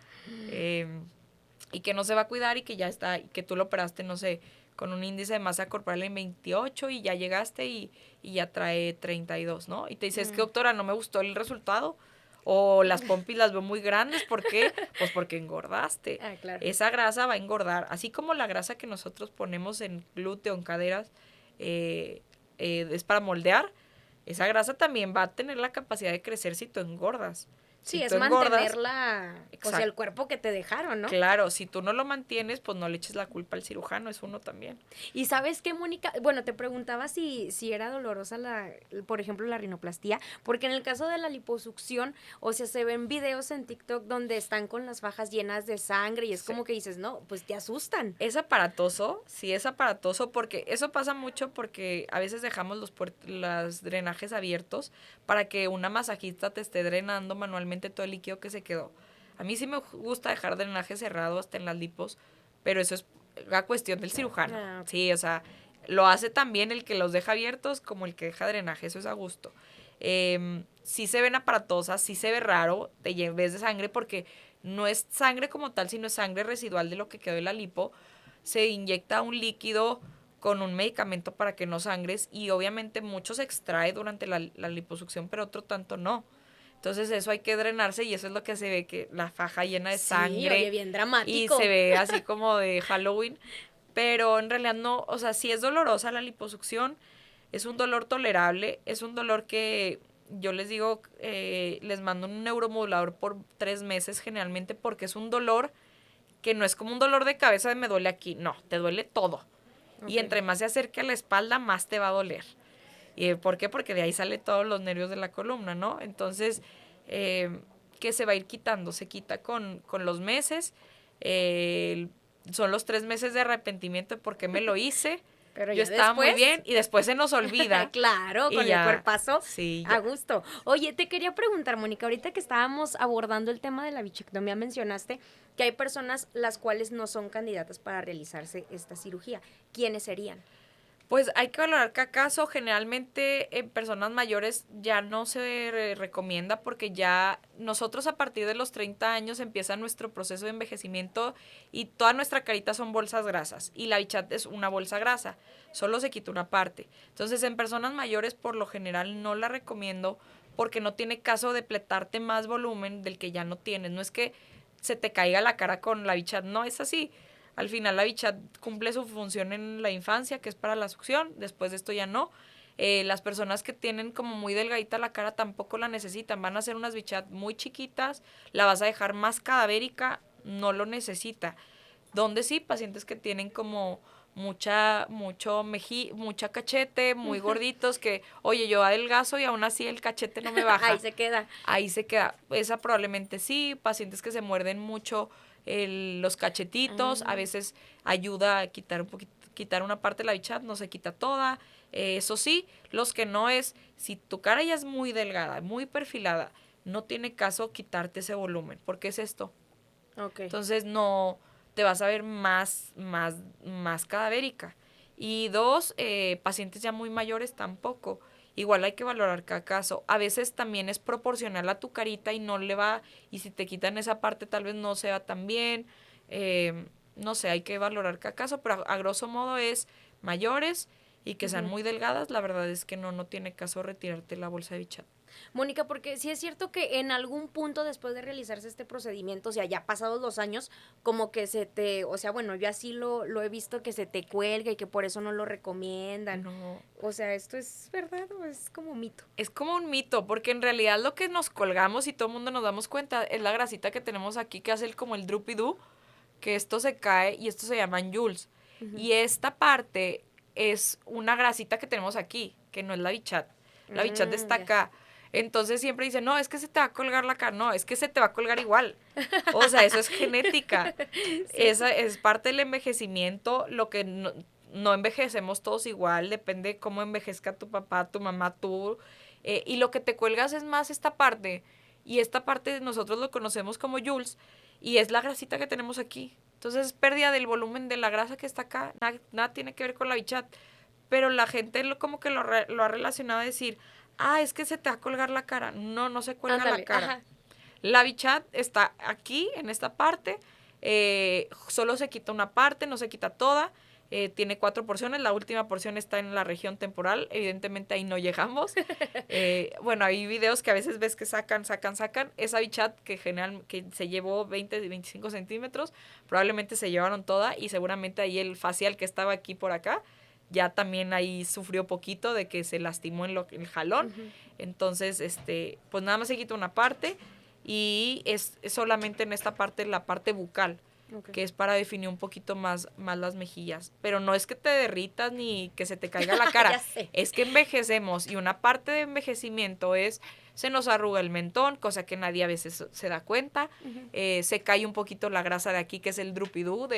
y que no se va a cuidar y que ya está, y que tú lo operaste, no sé, con un índice de masa corporal en 28 y ya llegaste y ya trae 32, ¿no? Y te dice, es que doctora, no me gustó el resultado. O las pompis las veo muy grandes, ¿por qué? Pues porque engordaste. Ah, claro. Esa grasa va a engordar, así como la grasa que nosotros ponemos en glúteo, en caderas, es para moldear, esa grasa también va a tener la capacidad de crecer si tú engordas. Si Sí, tú es engordas, mantenerla, pues el cuerpo que te dejaron, ¿no? claro, si tú no lo mantienes, pues no le eches la culpa al cirujano, es uno también. Y sabes qué, Mónica, bueno, te preguntaba si era dolorosa por ejemplo, la rinoplastía, porque en el caso de la liposucción, o sea, se ven videos en TikTok donde están con las fajas llenas de sangre y es como que dices, no, pues te asustan. Es aparatoso, sí es aparatoso, porque eso pasa mucho porque a veces dejamos los drenajes abiertos para que una masajista te esté drenando manualmente todo el líquido que se quedó. A mí sí me gusta dejar drenaje cerrado hasta en las lipos, pero eso es la cuestión del cirujano. Ah, ok. Sí, o sea, lo hace también el que los deja abiertos como el que deja drenaje, eso es a gusto. Sí se ven aparatosas, sí se ve raro, te ves de sangre porque no es sangre como tal, sino es sangre residual de lo que quedó de la lipo. Se inyecta un líquido con un medicamento para que no sangres y obviamente mucho se extrae durante la liposucción, pero otro tanto no. Entonces eso hay que drenarse y eso es lo que se ve, que la faja llena de Sí, sangre oye, bien y dramático. se ve así como de Halloween, pero en realidad no, o sea, sí es dolorosa la liposucción, es un dolor tolerable, es un dolor que yo les digo, les mando un neuromodulador por 3 meses generalmente porque es un dolor que no es como un dolor de cabeza de me duele aquí, no, te duele todo. Y Ok. entre más se acerque a la espalda, más te va a doler. ¿Y por qué? Porque de ahí sale todos los nervios de la columna, ¿no? Entonces, que se va a ir quitando, se quita con los meses. eh, Son los 3 meses de arrepentimiento de por qué me lo hice. Pero Yo ya estaba muy después, bien y después se nos olvida. claro, Y con el ya, cuerpazo, sí, a gusto. Oye, te quería preguntar, Mónica, ahorita que estábamos abordando el tema de la bichectomía, mencionaste que hay personas las cuales no son candidatas para realizarse esta cirugía. ¿Quiénes serían? pues hay que valorar cada caso. Generalmente en personas mayores ya no se recomienda porque ya nosotros a partir de los 30 años empieza nuestro proceso de envejecimiento y toda nuestra carita son bolsas grasas y la bichat es una bolsa grasa, solo se quita una parte. Entonces en personas mayores por lo general no la recomiendo porque no tiene caso de pletarte más volumen del que ya no tienes. No es que se te caiga la cara con la bichat, no es así. Al final la bichat cumple su función en la infancia, que es para la succión, después de esto ya no. Las personas que tienen como muy delgadita la cara tampoco la necesitan, van a hacer unas bichat muy chiquitas, la vas a dejar más cadavérica, no lo necesita. Donde sí, pacientes que tienen como mucha cachete, muy gorditos, que, oye, yo adelgazo y aún así el cachete no me baja. Ahí se queda. Ahí se queda. Esa probablemente sí, pacientes que se muerden mucho los cachetitos, a veces ayuda a quitar un poquito, quitar una parte de la bichat, no se quita toda. Eso sí, los que no es, si tu cara ya es muy delgada, muy perfilada, no tiene caso quitarte ese volumen, porque es esto. Ok. Entonces no te vas a ver más cadavérica. Y dos, pacientes ya muy mayores tampoco. Igual hay que valorar cada caso. A veces también es proporcional a tu carita y no le va, y si te quitan esa parte tal vez no sea tan bien. No sé, hay que valorar cada caso, pero a grosso modo es mayores y que sean muy delgadas, la verdad es que no tiene caso retirarte la bolsa de bichat. Mónica, porque sí es cierto que en algún punto después de realizarse este procedimiento, o sea, ya pasados los años, como que o sea, bueno, yo así lo he visto que se te cuelga y que por eso no lo recomiendan. No. O sea, ¿esto es verdad o es como mito? Es como un mito, porque en realidad lo que nos colgamos y todo el mundo nos damos cuenta es la grasita que tenemos aquí que hace como el droopy doo, que esto se cae y esto se llaman joules. Y esta parte es una grasita que tenemos aquí, que no es la bichat. La bichat está Ya. acá. Entonces siempre dicen, no, es que se te va a colgar la cara. No, es que se te va a colgar igual. O sea, eso es genética. Esa es parte del envejecimiento. Lo que no envejecemos todos igual, depende cómo envejezca tu papá, tu mamá, tú. Y lo que te cuelgas es más esta parte. Y esta parte nosotros lo conocemos como joules. Y es la grasita que tenemos aquí. Entonces es pérdida del volumen de la grasa que está acá. Nada tiene que ver con la bichat. Pero la gente como que lo ha relacionado a decir, es que se te va a colgar la cara. No, no se cuelga Ándale, la cara. ajá. La bichat está aquí, en esta parte. Solo se quita una parte, no se quita toda. tiene 4 porciones, la última porción está en la región temporal, evidentemente ahí no llegamos. Bueno, hay videos que a veces ves que sacan, esa bichat que se llevó 20-25 centímetros, probablemente se llevaron toda y seguramente ahí el facial que estaba aquí por acá, ya también ahí sufrió poquito de que se lastimó en el jalón. Uh-huh. Entonces, pues nada más se quita una parte y es solamente en esta parte, la parte bucal, okay, que es para definir un poquito más las mejillas. Pero no es que te derritas ni que se te caiga la cara, es que envejecemos y una parte de envejecimiento es, se nos arruga el mentón, cosa que nadie a veces se da cuenta, uh-huh, se cae un poquito la grasa de aquí, que es el droopy-doo,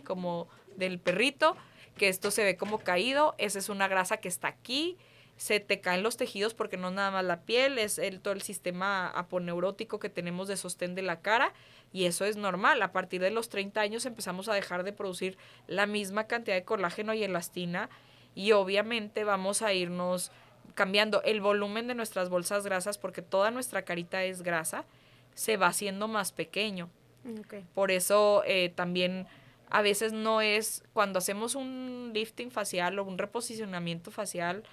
como del perrito, que esto se ve como caído, esa es una grasa que está aquí, se te caen los tejidos porque no es nada más la piel, es todo el sistema aponeurótico que tenemos de sostén de la cara y eso es normal. A partir de los 30 años empezamos a dejar de producir la misma cantidad de colágeno y elastina y obviamente vamos a irnos cambiando el volumen de nuestras bolsas grasas porque toda nuestra carita es grasa, se va haciendo más pequeño. Okay. Por eso también a veces no es, cuando hacemos un lifting facial o un reposicionamiento facial,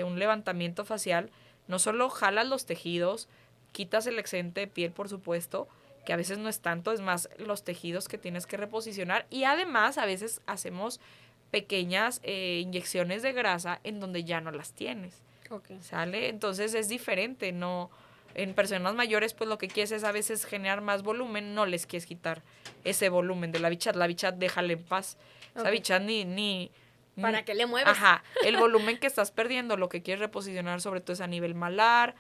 un levantamiento facial, no solo jalas los tejidos, quitas el excedente de piel, por supuesto, que a veces no es tanto, es más los tejidos que tienes que reposicionar y además a veces hacemos pequeñas inyecciones de grasa en donde ya no las tienes. Okay. ¿Sale? Entonces es diferente, no... En personas mayores, pues lo que quieres es a veces generar más volumen, no les quieres quitar ese volumen de la bichat déjala en paz. Okay. Esa bichat ni ¿para qué le mueves? Ajá, el volumen que estás perdiendo, lo que quieres reposicionar sobre todo es a nivel malar,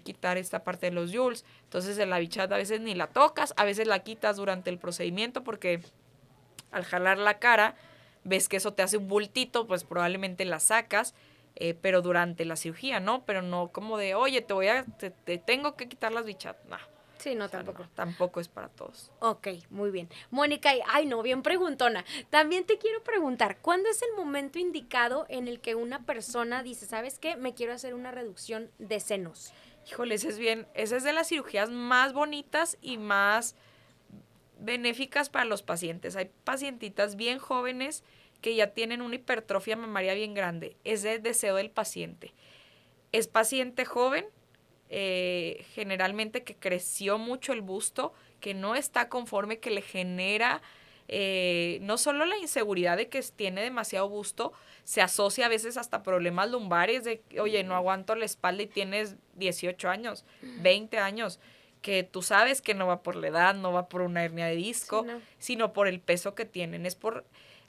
quitar esta parte de los jewels. Entonces en la bichat a veces ni la tocas, a veces la quitas durante el procedimiento porque al jalar la cara, ves que eso te hace un bultito, pues probablemente la sacas. Pero durante la cirugía, ¿no? Pero no como de, oye, te tengo que quitar las bichas. No. Sí, no, tampoco. No, tampoco es para todos. Ok, muy bien. Mónica, ay, no, bien preguntona. También te quiero preguntar, ¿cuándo es el momento indicado en el que una persona dice, ¿sabes qué? Me quiero hacer una reducción de senos. Híjole, esa es de las cirugías más bonitas y más benéficas para los pacientes. Hay pacientitas bien jóvenes que ya tienen una hipertrofia mamaria bien grande. Es el deseo del paciente. Es paciente joven, generalmente que creció mucho el busto, que no está conforme, que le genera no solo la inseguridad de que tiene demasiado busto, se asocia a veces hasta problemas lumbares de, oye, no aguanto la espalda y tienes 18 años, 20 años, que tú sabes que no va por la edad, no va por una hernia de disco, sí, no, sino por el peso que tienen.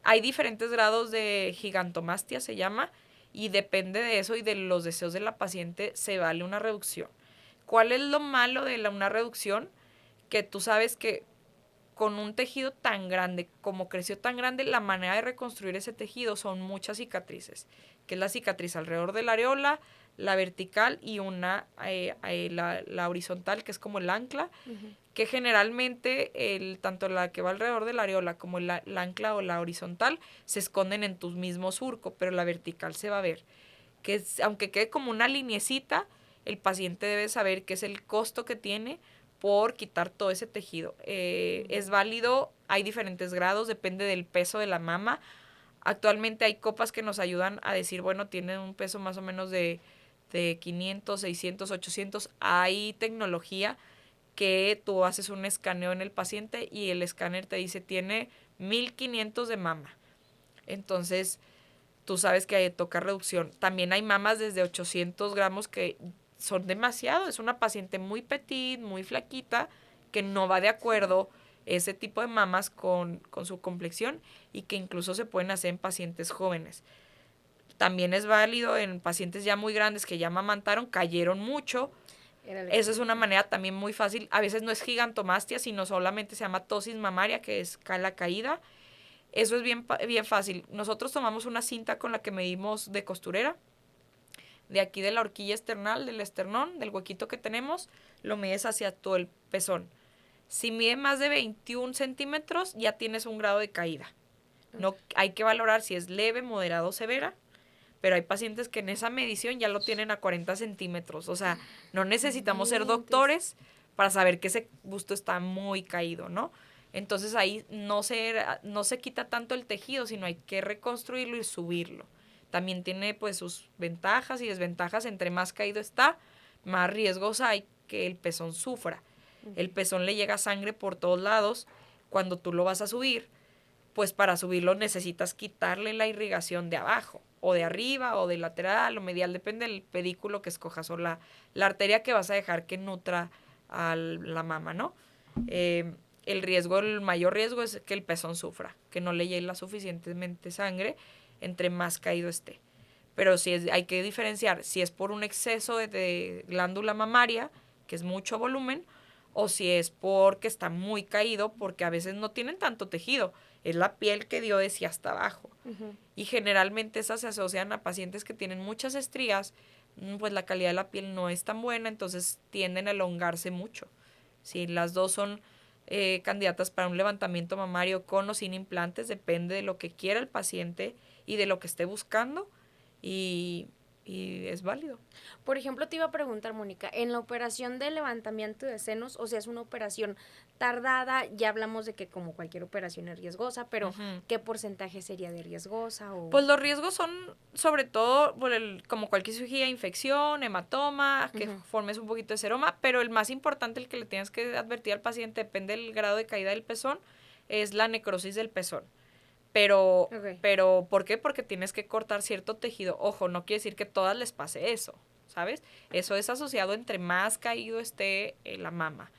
Hay diferentes grados de gigantomastia, se llama, y depende de eso y de los deseos de la paciente se vale una reducción. ¿Cuál es lo malo de una reducción? Que tú sabes que con un tejido tan grande, como creció tan grande, la manera de reconstruir ese tejido son muchas cicatrices, que es la cicatriz alrededor de la areola, la vertical y la horizontal, que es como el ancla, uh-huh, que generalmente tanto la que va alrededor de la areola como la ancla o la horizontal se esconden en tu mismo surco, pero la vertical se va a ver. Aunque quede como una liniecita, el paciente debe saber qué es el costo que tiene por quitar todo ese tejido. Es válido, hay diferentes grados, depende del peso de la mama. Actualmente hay copas que nos ayudan a decir, bueno, tiene un peso más o menos de 500, 600, 800. Hay tecnología que tú haces un escaneo en el paciente y el escáner te dice tiene 1500 de mama. Entonces, tú sabes que toca reducción. También hay mamas desde 800 gramos que son demasiado. Es una paciente muy petit, muy flaquita, que no va de acuerdo ese tipo de mamas con su complexión y que incluso se pueden hacer en pacientes jóvenes. También es válido en pacientes ya muy grandes que ya amamantaron, cayeron mucho. Esa es una manera también muy fácil. A veces no es gigantomastia, sino solamente se llama ptosis mamaria, que es la caída. Eso es bien fácil. Nosotros tomamos una cinta con la que medimos de costurera, de aquí de la horquilla esternal, del esternón, del huequito que tenemos, lo mides hacia todo el pezón. Si mide más de 21 centímetros, ya tienes un grado de caída. No, hay que valorar si es leve, moderado o severa. Pero hay pacientes que en esa medición ya lo tienen a 40 centímetros. O sea, no necesitamos ser doctores para saber que ese busto está muy caído, ¿no? Entonces ahí no se quita tanto el tejido, sino hay que reconstruirlo y subirlo. También tiene pues sus ventajas y desventajas. Entre más caído está, más riesgos hay que el pezón sufra. El pezón le llega sangre por todos lados. Cuando tú lo vas a subir, pues para subirlo necesitas quitarle la irrigación de abajo, o de arriba, o de lateral, o medial, depende del pedículo que escojas, o la arteria que vas a dejar que nutra a la mama, ¿no? El mayor riesgo es que el pezón sufra, que no le llegue la suficientemente sangre entre más caído esté. Pero hay que diferenciar si es por un exceso de glándula mamaria, que es mucho volumen, o si es porque está muy caído, porque a veces no tienen tanto tejido, es la piel que dio de sí hasta abajo. Y generalmente esas se asocian a pacientes que tienen muchas estrías, pues la calidad de la piel no es tan buena, entonces tienden a elongarse mucho. Sí, las dos son candidatas para un levantamiento mamario con o sin implantes, depende de lo que quiera el paciente y de lo que esté buscando, y es válido. Por ejemplo, te iba a preguntar, Mónica, en la operación de levantamiento de senos, o sea, es una operación tardada, ya hablamos de que como cualquier operación es riesgosa, pero ¿qué porcentaje sería de riesgosa? Pues los riesgos son sobre todo como cualquier cirugía, infección, hematoma, que formes un poquito de seroma, pero el más importante, el que le tienes que advertir al paciente, depende del grado de caída del pezón, es la necrosis del pezón. Pero, ¿por qué? Porque tienes que cortar cierto tejido. Ojo, no quiere decir que todas les pase eso, ¿sabes? Eso es asociado entre más caído esté la mama.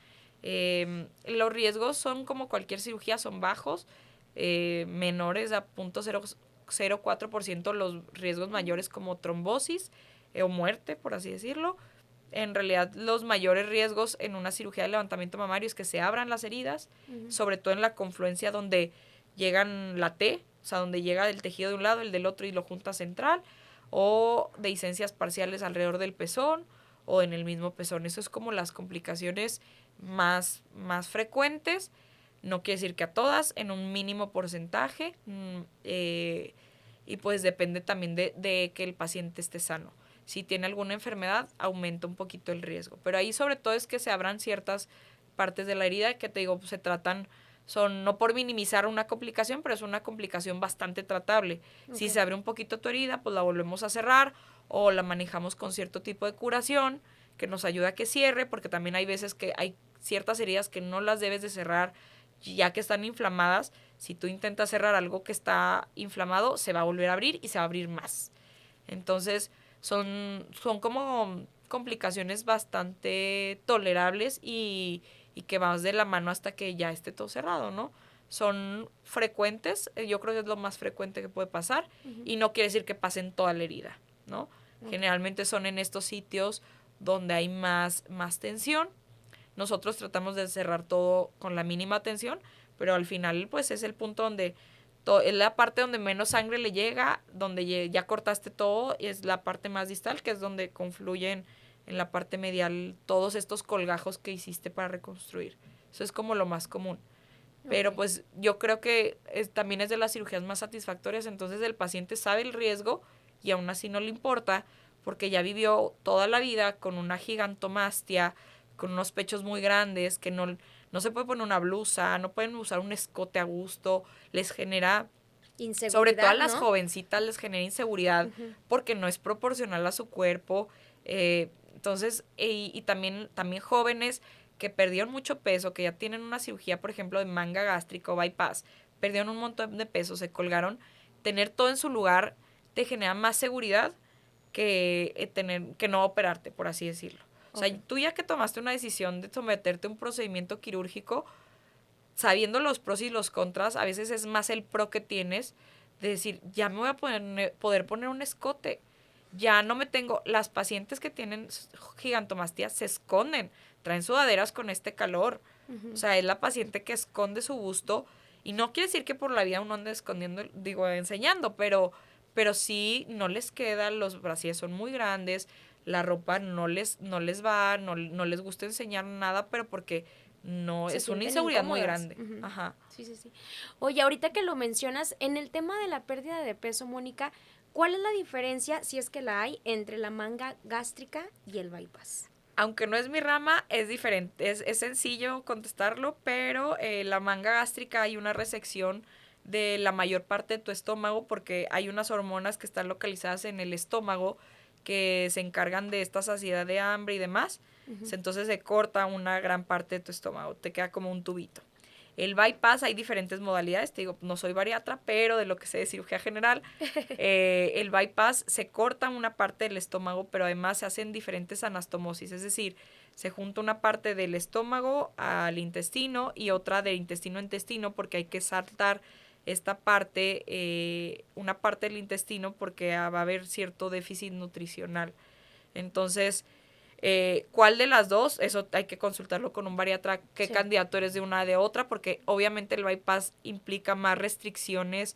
Los riesgos son como cualquier cirugía, son bajos, menores a 0.04%, los riesgos mayores como trombosis o muerte, por así decirlo. En realidad, los mayores riesgos en una cirugía de levantamiento mamario es que se abran las heridas, sobre todo en la confluencia donde llegan la T, o sea, donde llega el tejido de un lado, el del otro y lo junta central, o dehiscencias parciales alrededor del pezón o en el mismo pezón. Eso es como las complicaciones más frecuentes. No quiere decir que a todas, en un mínimo porcentaje, y pues depende también de que el paciente esté sano. Si tiene alguna enfermedad, aumenta un poquito el riesgo. Pero ahí sobre todo es que se abran ciertas partes de la herida que te digo, se tratan, son no por minimizar una complicación, pero es una complicación bastante tratable. Si se abre un poquito tu herida, pues la volvemos a cerrar o la manejamos con cierto tipo de curación que nos ayuda a que cierre, porque también hay veces que hay ciertas heridas que no las debes de cerrar ya que están inflamadas. Si tú intentas cerrar algo que está inflamado, se va a volver a abrir y se va a abrir más. Entonces, son como complicaciones bastante tolerables y que vas de la mano hasta que ya esté todo cerrado, ¿no? Son frecuentes, yo creo que es lo más frecuente que puede pasar, y no quiere decir que pasen toda la herida, ¿no? Generalmente son en estos sitios donde hay más tensión. Nosotros tratamos de cerrar todo con la mínima tensión, pero al final pues es el punto donde es la parte donde menos sangre le llega, donde ya cortaste todo, y es la parte más distal, que es donde confluyen en la parte medial todos estos colgajos que hiciste para reconstruir. Eso es como lo más común. Pero pues yo creo que también es de las cirugías más satisfactorias. Entonces el paciente sabe el riesgo y aún así no le importa, porque ya vivió toda la vida con una gigantomastia, con unos pechos muy grandes, que no se puede poner una blusa, no pueden usar un escote a gusto, les genera inseguridad, sobre todo a las jovencitas les genera inseguridad porque no es proporcional a su cuerpo. Entonces, y también jóvenes que perdieron mucho peso, que ya tienen una cirugía, por ejemplo, de manga gástrica o bypass, perdieron un montón de peso, se colgaron, tener todo en su lugar te genera más seguridad que no operarte, por así decirlo. O sea, tú ya que tomaste una decisión de someterte a un procedimiento quirúrgico, sabiendo los pros y los contras, a veces es más el pro que tienes de decir, ya me voy a poder poner un escote. Ya no me tengo, las pacientes que tienen gigantomastia se esconden, traen sudaderas con este calor. O sea, es la paciente que esconde su busto, y no quiere decir que por la vida uno ande escondiendo, enseñando, pero sí no les queda, los brasieres son muy grandes, la ropa no les va, no les gusta enseñar nada, pero porque es una inseguridad muy grande. Ajá. Sí. Oye, ahorita que lo mencionas, en el tema de la pérdida de peso, Mónica, ¿cuál es la diferencia, si es que la hay, entre la manga gástrica y el bypass? Aunque no es mi rama, es diferente. Es sencillo contestarlo, pero la manga gástrica hay una resección de la mayor parte de tu estómago porque hay unas hormonas que están localizadas en el estómago que se encargan de esta saciedad de hambre y demás. Entonces se corta una gran parte de tu estómago, te queda como un tubito. El bypass hay diferentes modalidades, te digo, no soy bariatra, pero de lo que sé de cirugía general, el bypass se corta una parte del estómago, pero además se hacen diferentes anastomosis, es decir, se junta una parte del estómago al intestino y otra del intestino a intestino porque hay que saltar esta parte, una parte del intestino porque va a haber cierto déficit nutricional. Entonces, ¿cuál de las dos? Eso hay que consultarlo con un bariatra, qué Sí. candidato eres de una de otra, porque obviamente el bypass implica más restricciones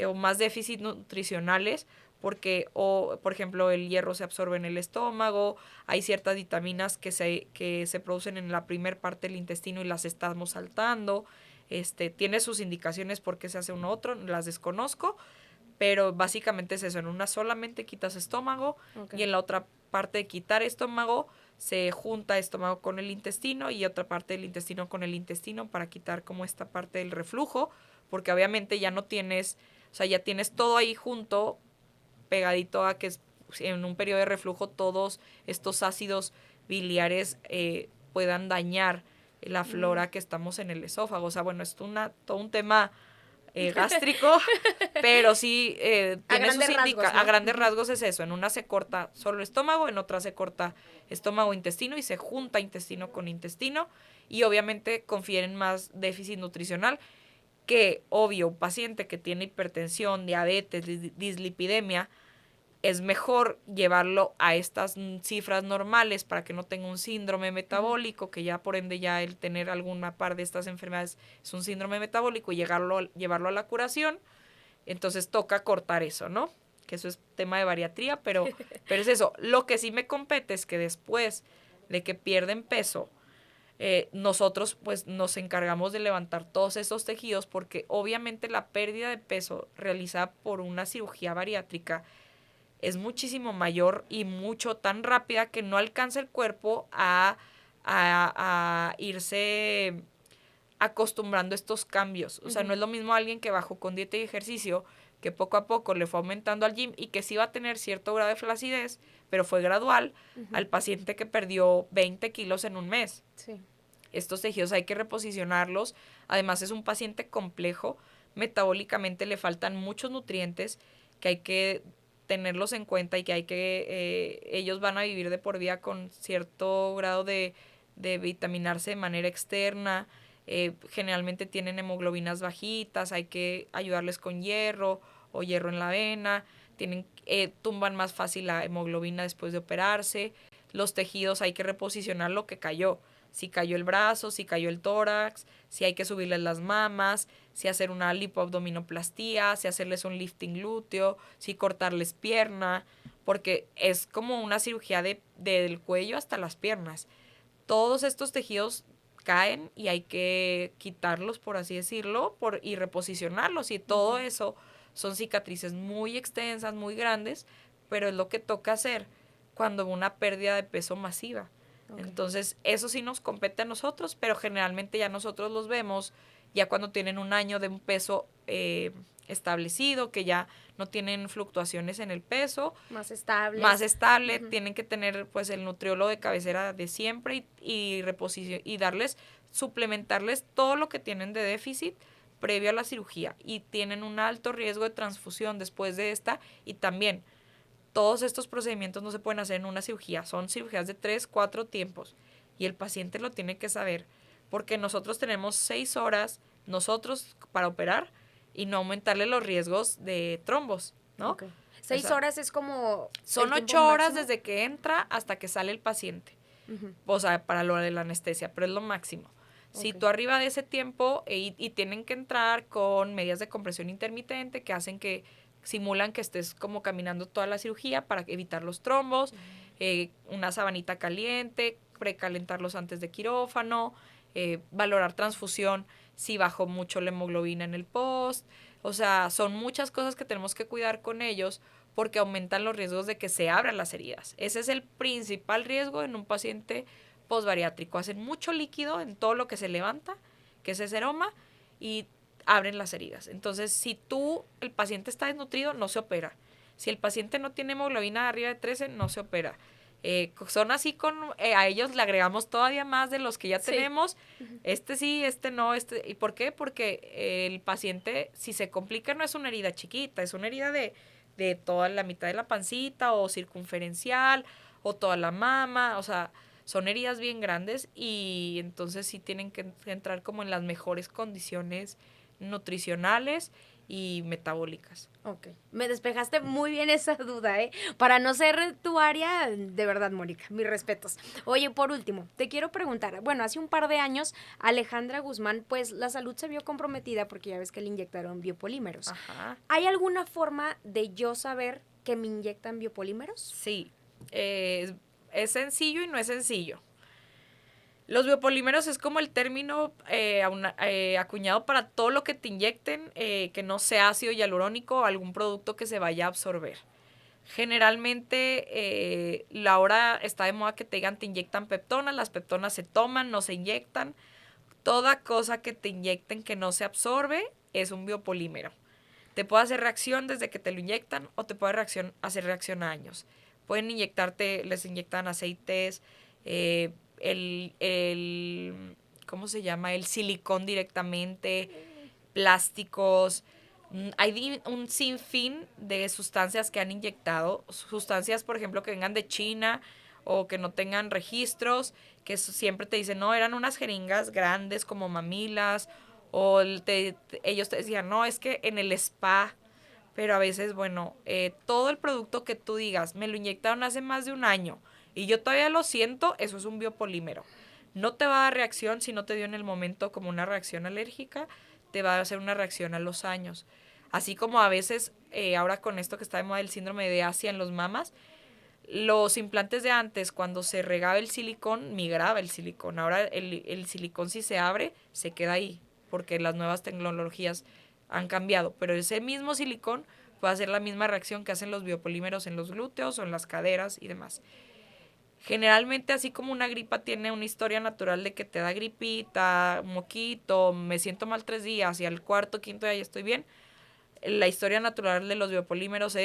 o más déficits nutricionales, porque, por ejemplo, el hierro se absorbe en el estómago, hay ciertas vitaminas que se producen en la primer parte del intestino y las estamos saltando. Tiene sus indicaciones por qué se hace uno u otro, las desconozco, pero básicamente es eso, en una solamente quitas estómago y en la otra parte de quitar estómago se junta estómago con el intestino y otra parte del intestino con el intestino para quitar como esta parte del reflujo, porque obviamente ya no tienes, o sea, ya tienes todo ahí junto, pegadito a que en un periodo de reflujo todos estos ácidos biliares puedan dañar la flora que estamos en el esófago. O sea, bueno, es todo un tema gástrico, pero sí tiene sus rasgos, ¿no? a grandes rasgos es eso. En una se corta solo estómago, en otra se corta estómago-intestino y se junta intestino con intestino y obviamente confieren más déficit nutricional que, obvio, un paciente que tiene hipertensión, diabetes, dislipidemia, es mejor llevarlo a estas cifras normales para que no tenga un síndrome metabólico, que ya por ende ya el tener alguna par de estas enfermedades es un síndrome metabólico y llevarlo a la curación. Entonces toca cortar eso, ¿no? Que eso es tema de bariatría, pero es eso. Lo que sí me compete es que después de que pierden peso, nosotros pues nos encargamos de levantar todos esos tejidos porque obviamente la pérdida de peso realizada por una cirugía bariátrica es muchísimo mayor y mucho tan rápida que no alcanza el cuerpo a irse acostumbrando a estos cambios. O sea, no es lo mismo alguien que bajó con dieta y ejercicio, que poco a poco le fue aumentando al gym y que sí va a tener cierto grado de flacidez, pero fue gradual, al paciente que perdió 20 kilos en un mes. Sí. Estos tejidos hay que reposicionarlos. Además, es un paciente complejo. Metabólicamente le faltan muchos nutrientes que hay que tenerlos en cuenta y que ellos van a vivir de por vida con cierto grado de vitaminarse de manera externa. Generalmente tienen hemoglobinas bajitas, hay que ayudarles con hierro o hierro en la avena. Tumban más fácil la hemoglobina después de operarse. Los tejidos hay que reposicionar lo que cayó. Si cayó el brazo, si cayó el tórax, si hay que subirles las mamas, si hacer una lipoabdominoplastía, si hacerles un lifting glúteo, si cortarles pierna, porque es como una cirugía del cuello hasta las piernas. Todos estos tejidos caen y hay que quitarlos, por así decirlo, y reposicionarlos. Y todo eso son cicatrices muy extensas, muy grandes, pero es lo que toca hacer cuando hubo una pérdida de peso masiva. Entonces, eso sí nos compete a nosotros, pero generalmente ya nosotros los vemos ya cuando tienen un año de un peso establecido, que ya no tienen fluctuaciones en el peso. Más estable. Más estable, tienen que tener pues el nutriólogo de cabecera de siempre y suplementarles todo lo que tienen de déficit previo a la cirugía y tienen un alto riesgo de transfusión después de esta y también todos estos procedimientos no se pueden hacer en una cirugía, son cirugías de 3, 4 tiempos y el paciente lo tiene que saber porque nosotros tenemos 6 horas nosotros para operar y no aumentarle los riesgos de trombos, ¿no? 6 horas es como... Son 8 horas desde que entra hasta que sale el paciente, o sea, para lo de la anestesia, pero es lo máximo. Si tú arriba de ese tiempo y tienen que entrar con medidas de compresión intermitente que hacen que simulan que estés como caminando toda la cirugía para evitar los trombos, una sabanita caliente, precalentarlos antes de quirófano, valorar transfusión si bajó mucho la hemoglobina en el post. O sea, son muchas cosas que tenemos que cuidar con ellos porque aumentan los riesgos de que se abran las heridas. Ese es el principal riesgo en un paciente posbariátrico. Hacen mucho líquido en todo lo que se levanta, que es ese seroma, y abren las heridas. Entonces, si el paciente está desnutrido, no se opera. Si el paciente no tiene hemoglobina arriba de 13, no se opera. Son así a ellos le agregamos todavía más de los que ya tenemos. Este sí, este no, ¿Y por qué? Porque el paciente, si se complica, no es una herida chiquita, es una herida de toda la mitad de la pancita o circunferencial o toda la mama, o sea, son heridas bien grandes y entonces sí tienen que entrar como en las mejores condiciones nutricionales y metabólicas. Ok, me despejaste muy bien esa duda, ¿eh? Para no ser tu área, de verdad, Mónica, mis respetos. Oye, por último, te quiero preguntar, bueno, hace un par de años, Alejandra Guzmán, pues la salud se vio comprometida porque ya ves que le inyectaron biopolímeros. Ajá. ¿Hay alguna forma de yo saber que me inyectan biopolímeros? Sí, es sencillo y no es sencillo. Los biopolímeros es como el término acuñado para todo lo que te inyecten, que no sea ácido hialurónico o algún producto que se vaya a absorber. Generalmente, ahora está de moda que te digan te inyectan peptonas, las peptonas se toman, no se inyectan. Toda cosa que te inyecten que no se absorbe es un biopolímero. Te puede hacer reacción desde que te lo inyectan o te puede hacer reacción a años. Pueden les inyectan aceites, ¿cómo se llama? El silicón directamente, plásticos. Hay un sinfín de sustancias que han inyectado, sustancias, por ejemplo, que vengan de China o que no tengan registros, que siempre te dicen, no, eran unas jeringas grandes como mamilas, o ellos te decían, no, es que en el spa, pero a veces, bueno, todo el producto que tú digas, me lo inyectaron hace más de un año, y yo todavía lo siento, eso es un biopolímero. No te va a dar reacción si no te dio en el momento como una reacción alérgica, te va a hacer una reacción a los años. Así como a veces, ahora con esto que está de moda el síndrome de Asia en los mamas, los implantes de antes, cuando se regaba el silicón, migraba el silicón. Ahora el silicón si se abre, se queda ahí, porque las nuevas tecnologías han cambiado. Pero ese mismo silicón puede hacer la misma reacción que hacen los biopolímeros en los glúteos o en las caderas y demás. Generalmente, así como una gripa tiene una historia natural de que te da gripita, moquito, me siento mal 3 días y al cuarto, quinto día ya estoy bien, la historia natural de los biopolímeros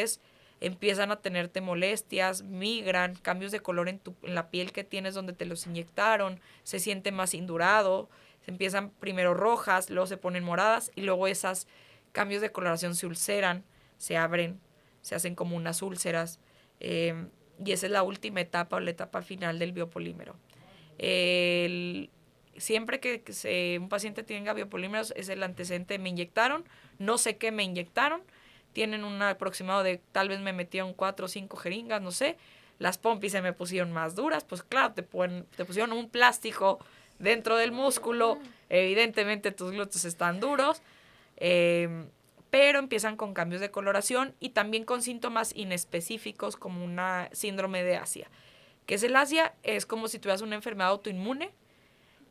empiezan a tenerte molestias, migran, cambios de color en la piel que tienes donde te los inyectaron, se siente más indurado, se empiezan primero rojas, luego se ponen moradas y luego esos cambios de coloración se ulceran, se abren, se hacen como unas úlceras. Y esa es la última etapa o la etapa final del biopolímero. Siempre que un paciente tenga biopolímeros es el antecedente de me inyectaron, no sé qué me inyectaron, tienen un aproximado de tal vez me metieron 4 o 5 jeringas, no sé, las pompis se me pusieron más duras, pues claro, te pusieron un plástico dentro del músculo, evidentemente tus glúteos están duros, pero empiezan con cambios de coloración y también con síntomas inespecíficos como una síndrome de Asia. ¿Qué es el Asia? Es como si tuvieras una enfermedad autoinmune,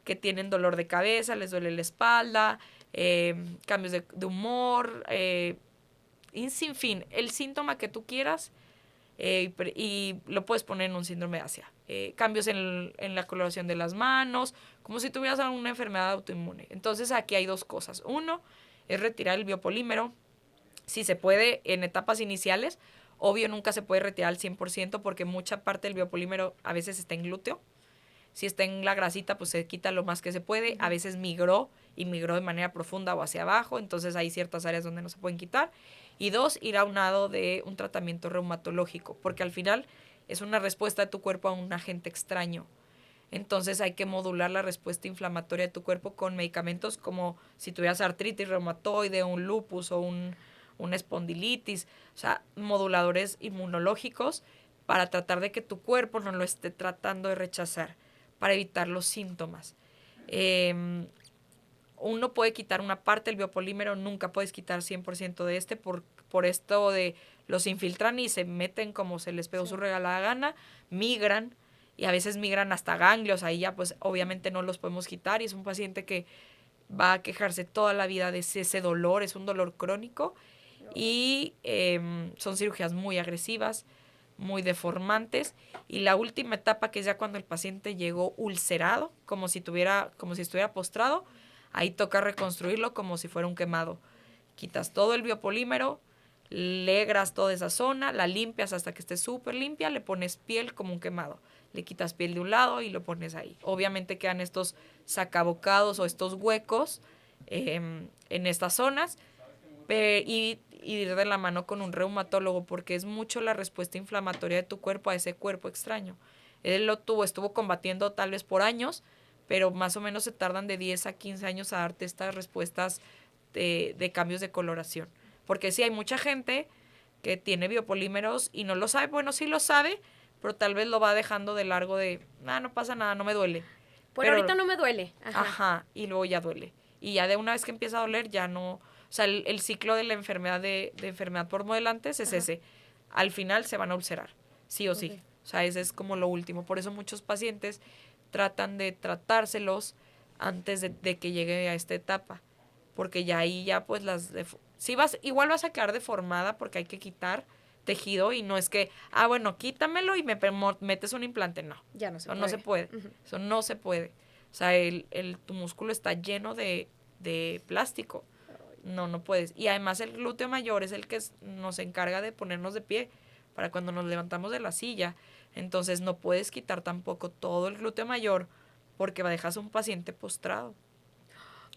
que tienen dolor de cabeza, les duele la espalda, cambios de humor, y sin fin, el síntoma que tú quieras, y lo puedes poner en un síndrome de Asia. Cambios en la coloración de las manos, como si tuvieras una enfermedad autoinmune. Entonces aquí hay 2 cosas. Uno es retirar el biopolímero, si se puede en etapas iniciales. Obvio nunca se puede retirar al 100% porque mucha parte del biopolímero a veces está en glúteo. Si está en la grasita, pues se quita lo más que se puede. A veces migró de manera profunda o hacia abajo, entonces hay ciertas áreas donde no se pueden quitar. Y 2, ir aunado de un tratamiento reumatológico, porque al final es una respuesta de tu cuerpo a un agente extraño. Entonces hay que modular la respuesta inflamatoria de tu cuerpo con medicamentos como si tuvieras artritis reumatoide, un lupus o una espondilitis, o sea, moduladores inmunológicos para tratar de que tu cuerpo no lo esté tratando de rechazar, para evitar los síntomas. Uno puede quitar una parte del biopolímero, nunca puedes quitar 100% de por esto de los infiltran y se meten como se les pegó su regalada gana, migran y a veces migran hasta ganglios, ahí ya pues obviamente no los podemos quitar y es un paciente que va a quejarse toda la vida de ese dolor, es un dolor crónico y son cirugías muy agresivas, muy deformantes, y la última etapa, que es ya cuando el paciente llegó ulcerado, como si estuviera postrado, ahí toca reconstruirlo como si fuera un quemado. Quitas todo el biopolímero, legras toda esa zona, la limpias hasta que esté súper limpia, le pones piel como un quemado. Le quitas piel de un lado y lo pones ahí. Obviamente quedan estos sacabocados o estos huecos en estas zonas, y ir de la mano con un reumatólogo, porque es mucho la respuesta inflamatoria de tu cuerpo a ese cuerpo extraño. Él estuvo combatiendo tal vez por años, pero más o menos se tardan de 10 a 15 años a darte estas respuestas de cambios de coloración. Porque sí, hay mucha gente que tiene biopolímeros y no lo sabe. Bueno, sí lo sabe, pero tal vez lo va dejando de largo de, no pasa nada, no me duele. Pero ahorita no me duele. Ajá, y luego ya duele. Y ya de una vez que empieza a doler, ya no. O sea, el ciclo de la enfermedad de enfermedad por modelantes es ese. Al final se van a ulcerar, sí o sí. O sea, ese es como lo último. Por eso muchos pacientes tratan de tratárselos antes de que llegue a esta etapa. Porque ya ahí ya pues sí igual vas a quedar deformada porque hay que quitar tejido, y no es que, bueno, quítamelo y me metes un implante. No. Ya no se Eso puede. no se puede. Eso no se puede. O sea, tu músculo está lleno de plástico. No puedes. Y además el glúteo mayor es el que nos encarga de ponernos de pie para cuando nos levantamos de la silla. Entonces no puedes quitar tampoco todo el glúteo mayor porque dejas a un paciente postrado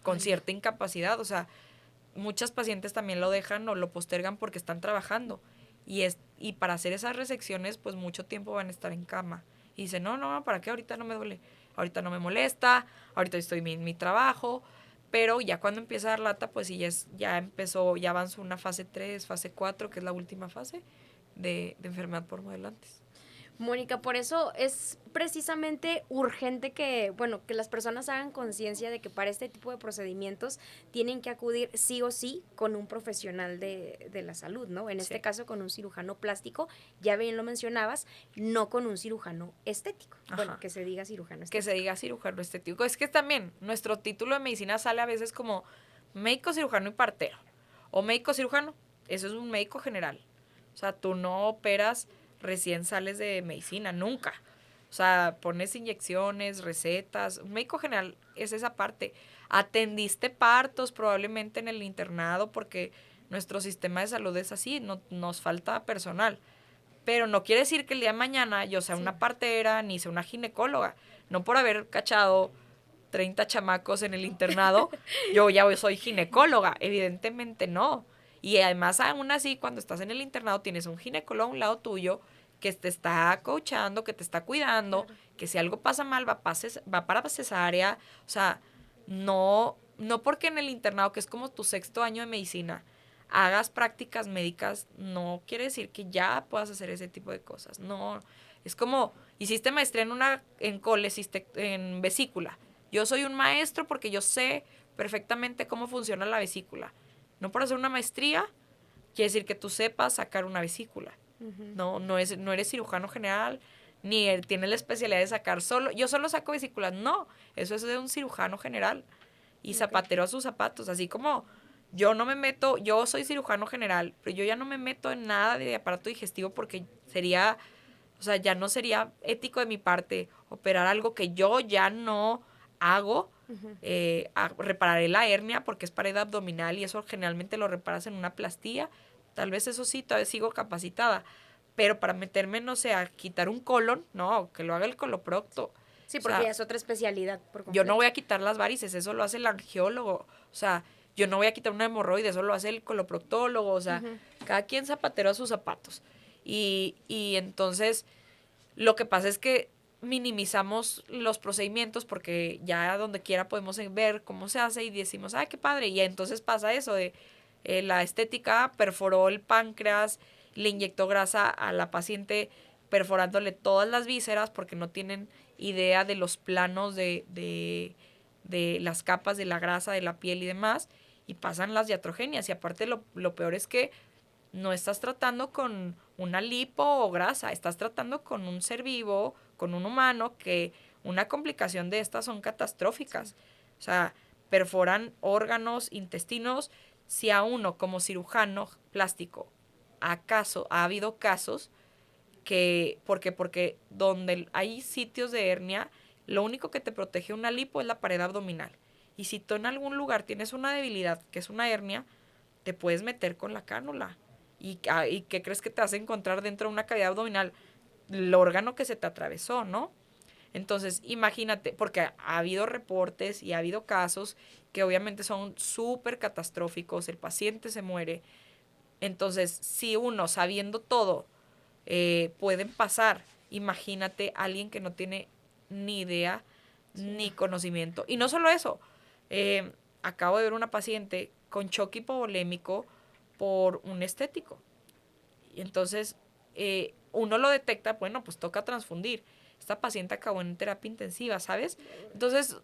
con cierta incapacidad. O sea, muchas pacientes también lo dejan o lo postergan porque están trabajando. Y para hacer esas resecciones, pues mucho tiempo van a estar en cama. Y dicen, no, ¿para qué? Ahorita no me duele. Ahorita no me molesta. Ahorita estoy en mi trabajo. Pero ya cuando empieza a dar lata, pues sí, ya avanzó una fase 3, fase 4, que es la última fase de enfermedad por modelantes. Mónica, por eso es precisamente urgente que, que las personas hagan conciencia de que para este tipo de procedimientos tienen que acudir sí o sí con un profesional de la salud, ¿no? En este caso con un cirujano plástico, ya bien lo mencionabas, no con un cirujano estético. Ajá. Bueno, que se diga cirujano estético. Que se diga cirujano estético. Es que también nuestro título de medicina sale a veces como médico cirujano y partero. O médico cirujano, eso es un médico general. O sea, tú no operas recién sales de medicina, nunca. O sea, pones inyecciones, recetas. Un médico general es esa parte. Atendiste partos probablemente en el internado porque nuestro sistema de salud es así, nos falta personal. Pero no quiere decir que el día de mañana yo sea una partera ni sea una ginecóloga. No por haber cachado 30 chamacos en el internado, yo ya soy ginecóloga. Evidentemente no. Y además, aún así, cuando estás en el internado, tienes un ginecólogo a un lado tuyo que te está coachando, que te está cuidando, claro, que si algo pasa mal va para cesárea. O sea, no porque en el internado, que es como tu 6º año de medicina, hagas prácticas médicas, no quiere decir que ya puedas hacer ese tipo de cosas. No, es como, hiciste maestría en en vesícula. Yo soy un maestro porque yo sé perfectamente cómo funciona la vesícula. No por hacer una maestría quiere decir que tú sepas sacar una vesícula. Uh-huh. No eres cirujano general, ni tienes la especialidad de sacar yo solo saco vesículas. No, eso es de un cirujano general y zapatero a sus zapatos. Así como yo soy cirujano general, pero yo ya no me meto en nada de aparato digestivo porque ya no sería ético de mi parte operar algo que yo ya no hago. Uh-huh. Repararé la hernia porque es pared abdominal y eso generalmente lo reparas en una plastía. Tal vez eso sí, todavía sigo capacitada. Pero para meterme, no sé, a quitar un colon, no, que lo haga el coloprocto. Sí, porque ya es otra especialidad por completo. Yo no voy a quitar las varices, eso lo hace el angiólogo. O sea, yo no voy a quitar una hemorroide, eso lo hace el coloproctólogo. O sea, uh-huh, cada quien zapatero a sus zapatos. Y entonces, lo que pasa es que minimizamos los procedimientos porque ya donde quiera podemos ver cómo se hace y decimos, ¡ay, qué padre! Y entonces pasa eso de la estética perforó el páncreas, le inyectó grasa a la paciente perforándole todas las vísceras porque no tienen idea de los planos de las capas de la grasa de la piel y demás, y pasan las iatrogenias. Y aparte lo peor es que no estás tratando con una lipo o grasa, estás tratando con un ser vivo, con un humano, que una complicación de estas son catastróficas. Sí. O sea, perforan órganos, intestinos. Si a uno como cirujano plástico, ha habido casos que, porque donde hay sitios de hernia, lo único que te protege una lipo es la pared abdominal. Y si tú en algún lugar tienes una debilidad, que es una hernia, te puedes meter con la cánula. ¿Y qué crees que te vas a encontrar dentro de una cavidad abdominal? El órgano que se te atravesó, ¿no? Entonces, imagínate, porque ha habido reportes y ha habido casos que obviamente son súper catastróficos, el paciente se muere. Entonces, si uno, sabiendo todo, pueden pasar, imagínate a alguien que no tiene ni idea ni conocimiento. Y no solo eso, acabo de ver una paciente con choque hipovolémico por un estético. Y entonces, uno lo detecta, bueno, pues toca transfundir. Esta paciente acabó en terapia intensiva, ¿sabes? Entonces,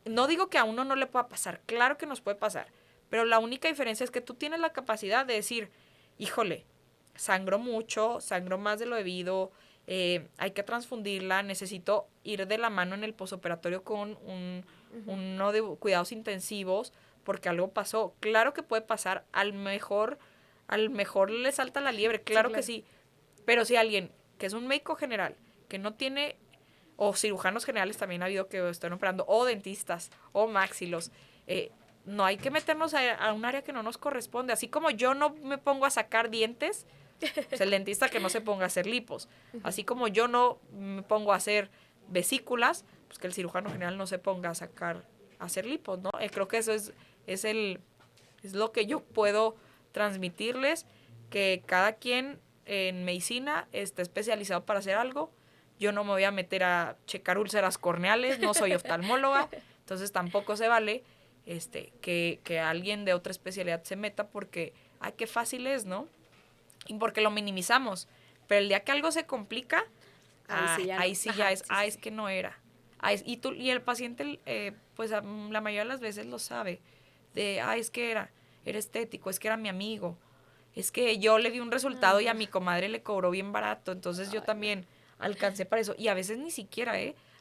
no digo que a uno no le pueda pasar, claro que nos puede pasar, pero la única diferencia es que tú tienes la capacidad de decir, híjole, sangro mucho, sangro más de lo debido, hay que transfundirla, necesito ir de la mano en el posoperatorio con uno de cuidados intensivos porque algo pasó. Claro que puede pasar, al mejor le salta la liebre, claro que sí, pero si alguien que es un médico general, que no tiene, o cirujanos generales también ha habido que están operando, o dentistas, o maxilos, no hay que meternos a un área que no nos corresponde. Así como yo no me pongo a sacar dientes, o sea, el dentista que no se ponga a hacer lipos. Así como yo no me pongo a hacer vesículas, pues que el cirujano general no se ponga a hacer lipos, ¿no? Creo que eso es lo que yo puedo transmitirles, que cada quien en medicina está especializado para hacer algo. Yo no me voy a meter a checar úlceras corneales, no soy oftalmóloga, entonces tampoco se vale que alguien de otra especialidad se meta porque, ay, qué fácil es, ¿no? Y porque lo minimizamos. Pero el día que algo se complica, ahí sí ya es, es que no era. Y el paciente, pues la mayoría de las veces lo sabe. Es que era estético, es que era mi amigo. Es que yo le di un resultado y a mi comadre le cobró bien barato, entonces yo también alcancé para eso. Y a veces ni siquiera,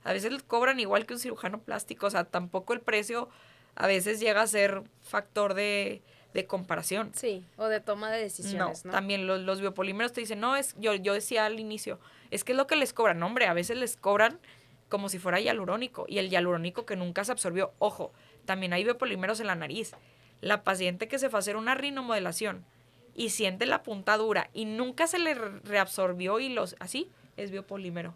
a veces les cobran igual que un cirujano plástico, o sea, tampoco el precio a veces llega a ser factor de comparación. Sí, o de toma de decisiones, ¿no? También los biopolímeros te dicen, no, yo decía al inicio, es que es lo que les cobran. No, hombre, a veces les cobran como si fuera hialurónico, y el hialurónico que nunca se absorbió. Ojo, también hay biopolímeros en la nariz. La paciente que se fue a hacer una rinomodelación y siente la punta dura y nunca se le reabsorbió así, es biopolímero.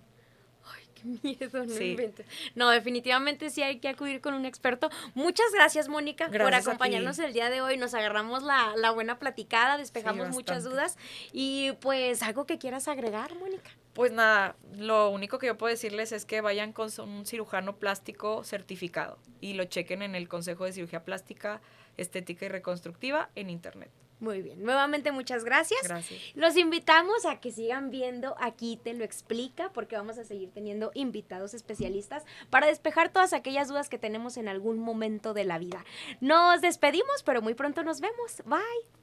Ay, qué miedo, no Sí. inventes. No, definitivamente sí hay que acudir con un experto. Muchas gracias, Mónica, por Gracias a acompañarnos ti. el día de hoy. Nos agarramos la buena platicada, despejamos Sí, muchas bastante. dudas. Y pues, ¿algo que quieras agregar, Mónica? Pues nada, lo único que yo puedo decirles es que vayan con un cirujano plástico certificado y lo chequen en el Consejo de Cirugía Plástica, Estética y Reconstructiva en internet. Muy bien, nuevamente muchas gracias. Gracias. Los invitamos a que sigan viendo Aquí Te Lo Explica, porque vamos a seguir teniendo invitados especialistas para despejar todas aquellas dudas que tenemos en algún momento de la vida. Nos despedimos, pero muy pronto nos vemos. Bye.